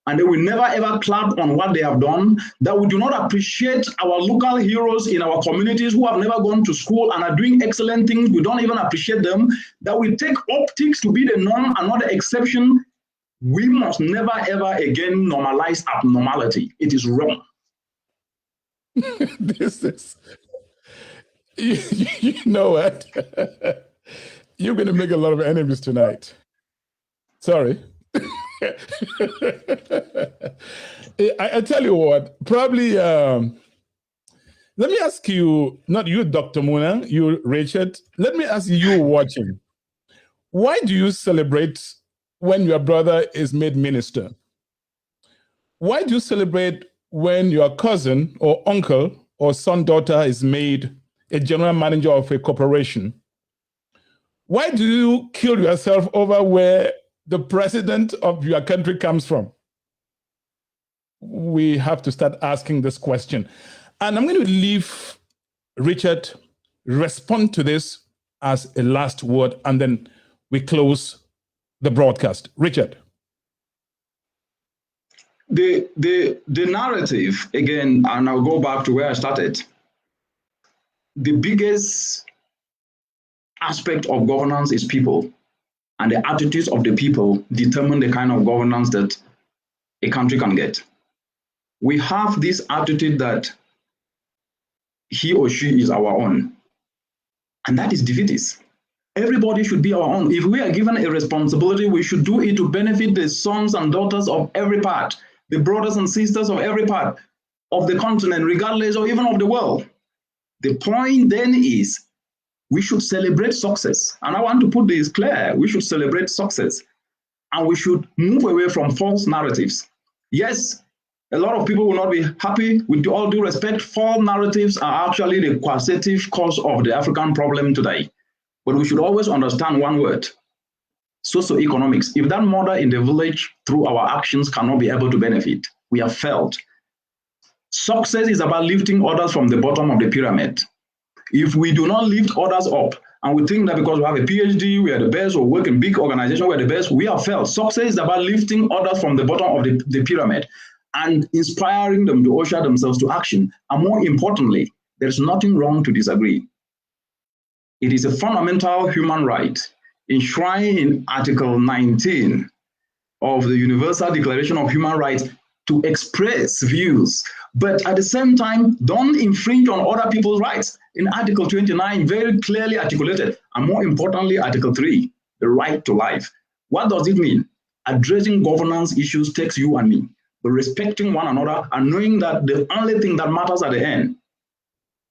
and then we never ever clap on what they have done, that we do not appreciate our local heroes in our communities who have never gone to school and are doing excellent things. We don't even appreciate them, that we take optics to be the norm and not the exception. We must never ever again normalize abnormality. It is wrong. This is, you know what? You're going to make a lot of enemies tonight. Sorry. I tell you what, probably, let me ask you, not you, Dr. Munang, you, Richard, let me ask you watching. Why do you celebrate when your brother is made minister? Why do you celebrate when your cousin or uncle or son, daughter is made a general manager of a corporation? Why do you kill yourself over where the president of your country comes from? We have to start asking this question. And I'm going to leave Richard respond to this as a last word, and then we close the broadcast. Richard. The narrative, again, and I'll go back to where I started. The biggest aspect of governance is people, and the attitudes of the people determine the kind of governance that a country can get. We have this attitude that he or she is our own, and that is defeatist. Everybody should be our own. If we are given a responsibility, we should do it to benefit the sons and daughters of every part, the brothers and sisters of every part of the continent, regardless or even of the world. The point then is we should celebrate success. And I want to put this clear. We should celebrate success. And we should move away from false narratives. Yes, a lot of people will not be happy. With all due respect, false narratives are actually the causative cause of the African problem today. But we should always understand one word: socioeconomics. If that mother in the village, through our actions, cannot be able to benefit, we have failed. Success is about lifting others from the bottom of the pyramid. If we do not lift others up, and we think that because we have a PhD, we are the best, or work in big organization, we are the best, we have failed. Success is about lifting others from the bottom of the pyramid and inspiring them to usher themselves to action. And more importantly, there's nothing wrong to disagree. It is a fundamental human right enshrined in Article 19 of the Universal Declaration of Human Rights to express views, but at the same time, don't infringe on other people's rights. In Article 29, very clearly articulated, and more importantly, Article 3, the right to life. What does it mean? Addressing governance issues takes you and me, but respecting one another and knowing that the only thing that matters at the end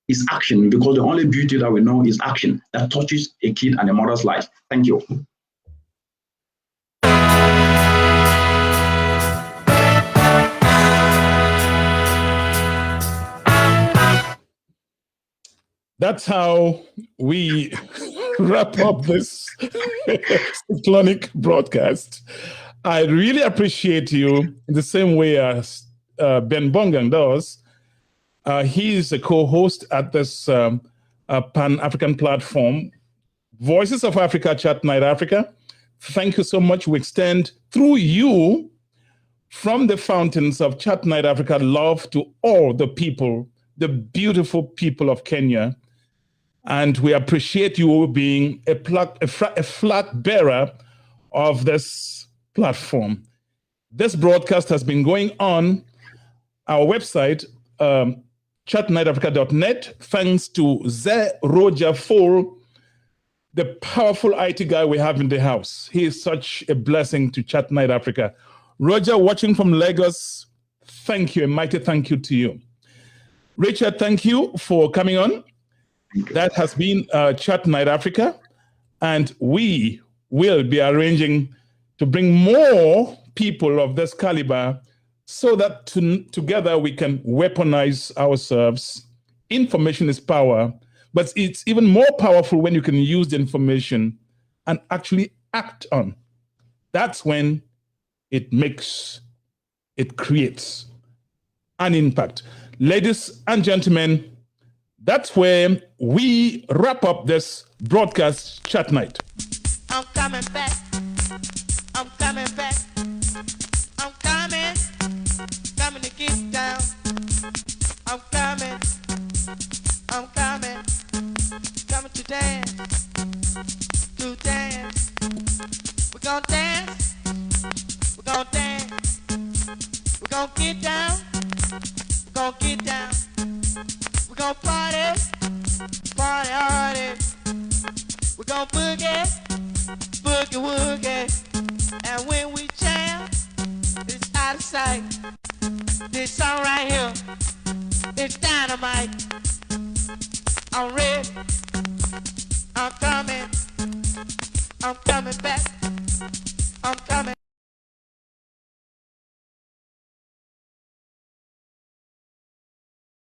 is action, because the only beauty that we know is action that touches a kid and a mother's life. Thank you. That's how we wrap up this cyclonic broadcast. I really appreciate you in the same way as Ben Bongang does. He's a co-host at this Pan-African platform, Voices of Africa, Chat Night Africa. Thank you so much. We extend through you, from the fountains of Chat Night Africa, love to all the people, the beautiful people of Kenya. And we appreciate you being a flag bearer of this platform. This broadcast has been going on our website, chatnightafrica.net, thanks to Ze Roger Full, the powerful IT guy we have in the house. He is such a blessing to Chat Night Africa. Roger, watching from Lagos, thank you, a mighty thank you to you. Richard, thank you for coming on. That has been Chat Night Africa, and we will be arranging to bring more people of this caliber so that together we can weaponize ourselves. Information is power, but it's even more powerful when you can use the information and actually act on. That's when it creates an impact. Ladies and gentlemen, that's where we wrap up this broadcast Chat Night. I'm coming back. I'm coming back. I'm coming to get down. I'm coming to dance. We're gonna dance. We're gonna get down. We're gonna party hard. We're gonna boogie woogie. And when we jam, it's out of sight. This song right here, it's dynamite. I'm ready.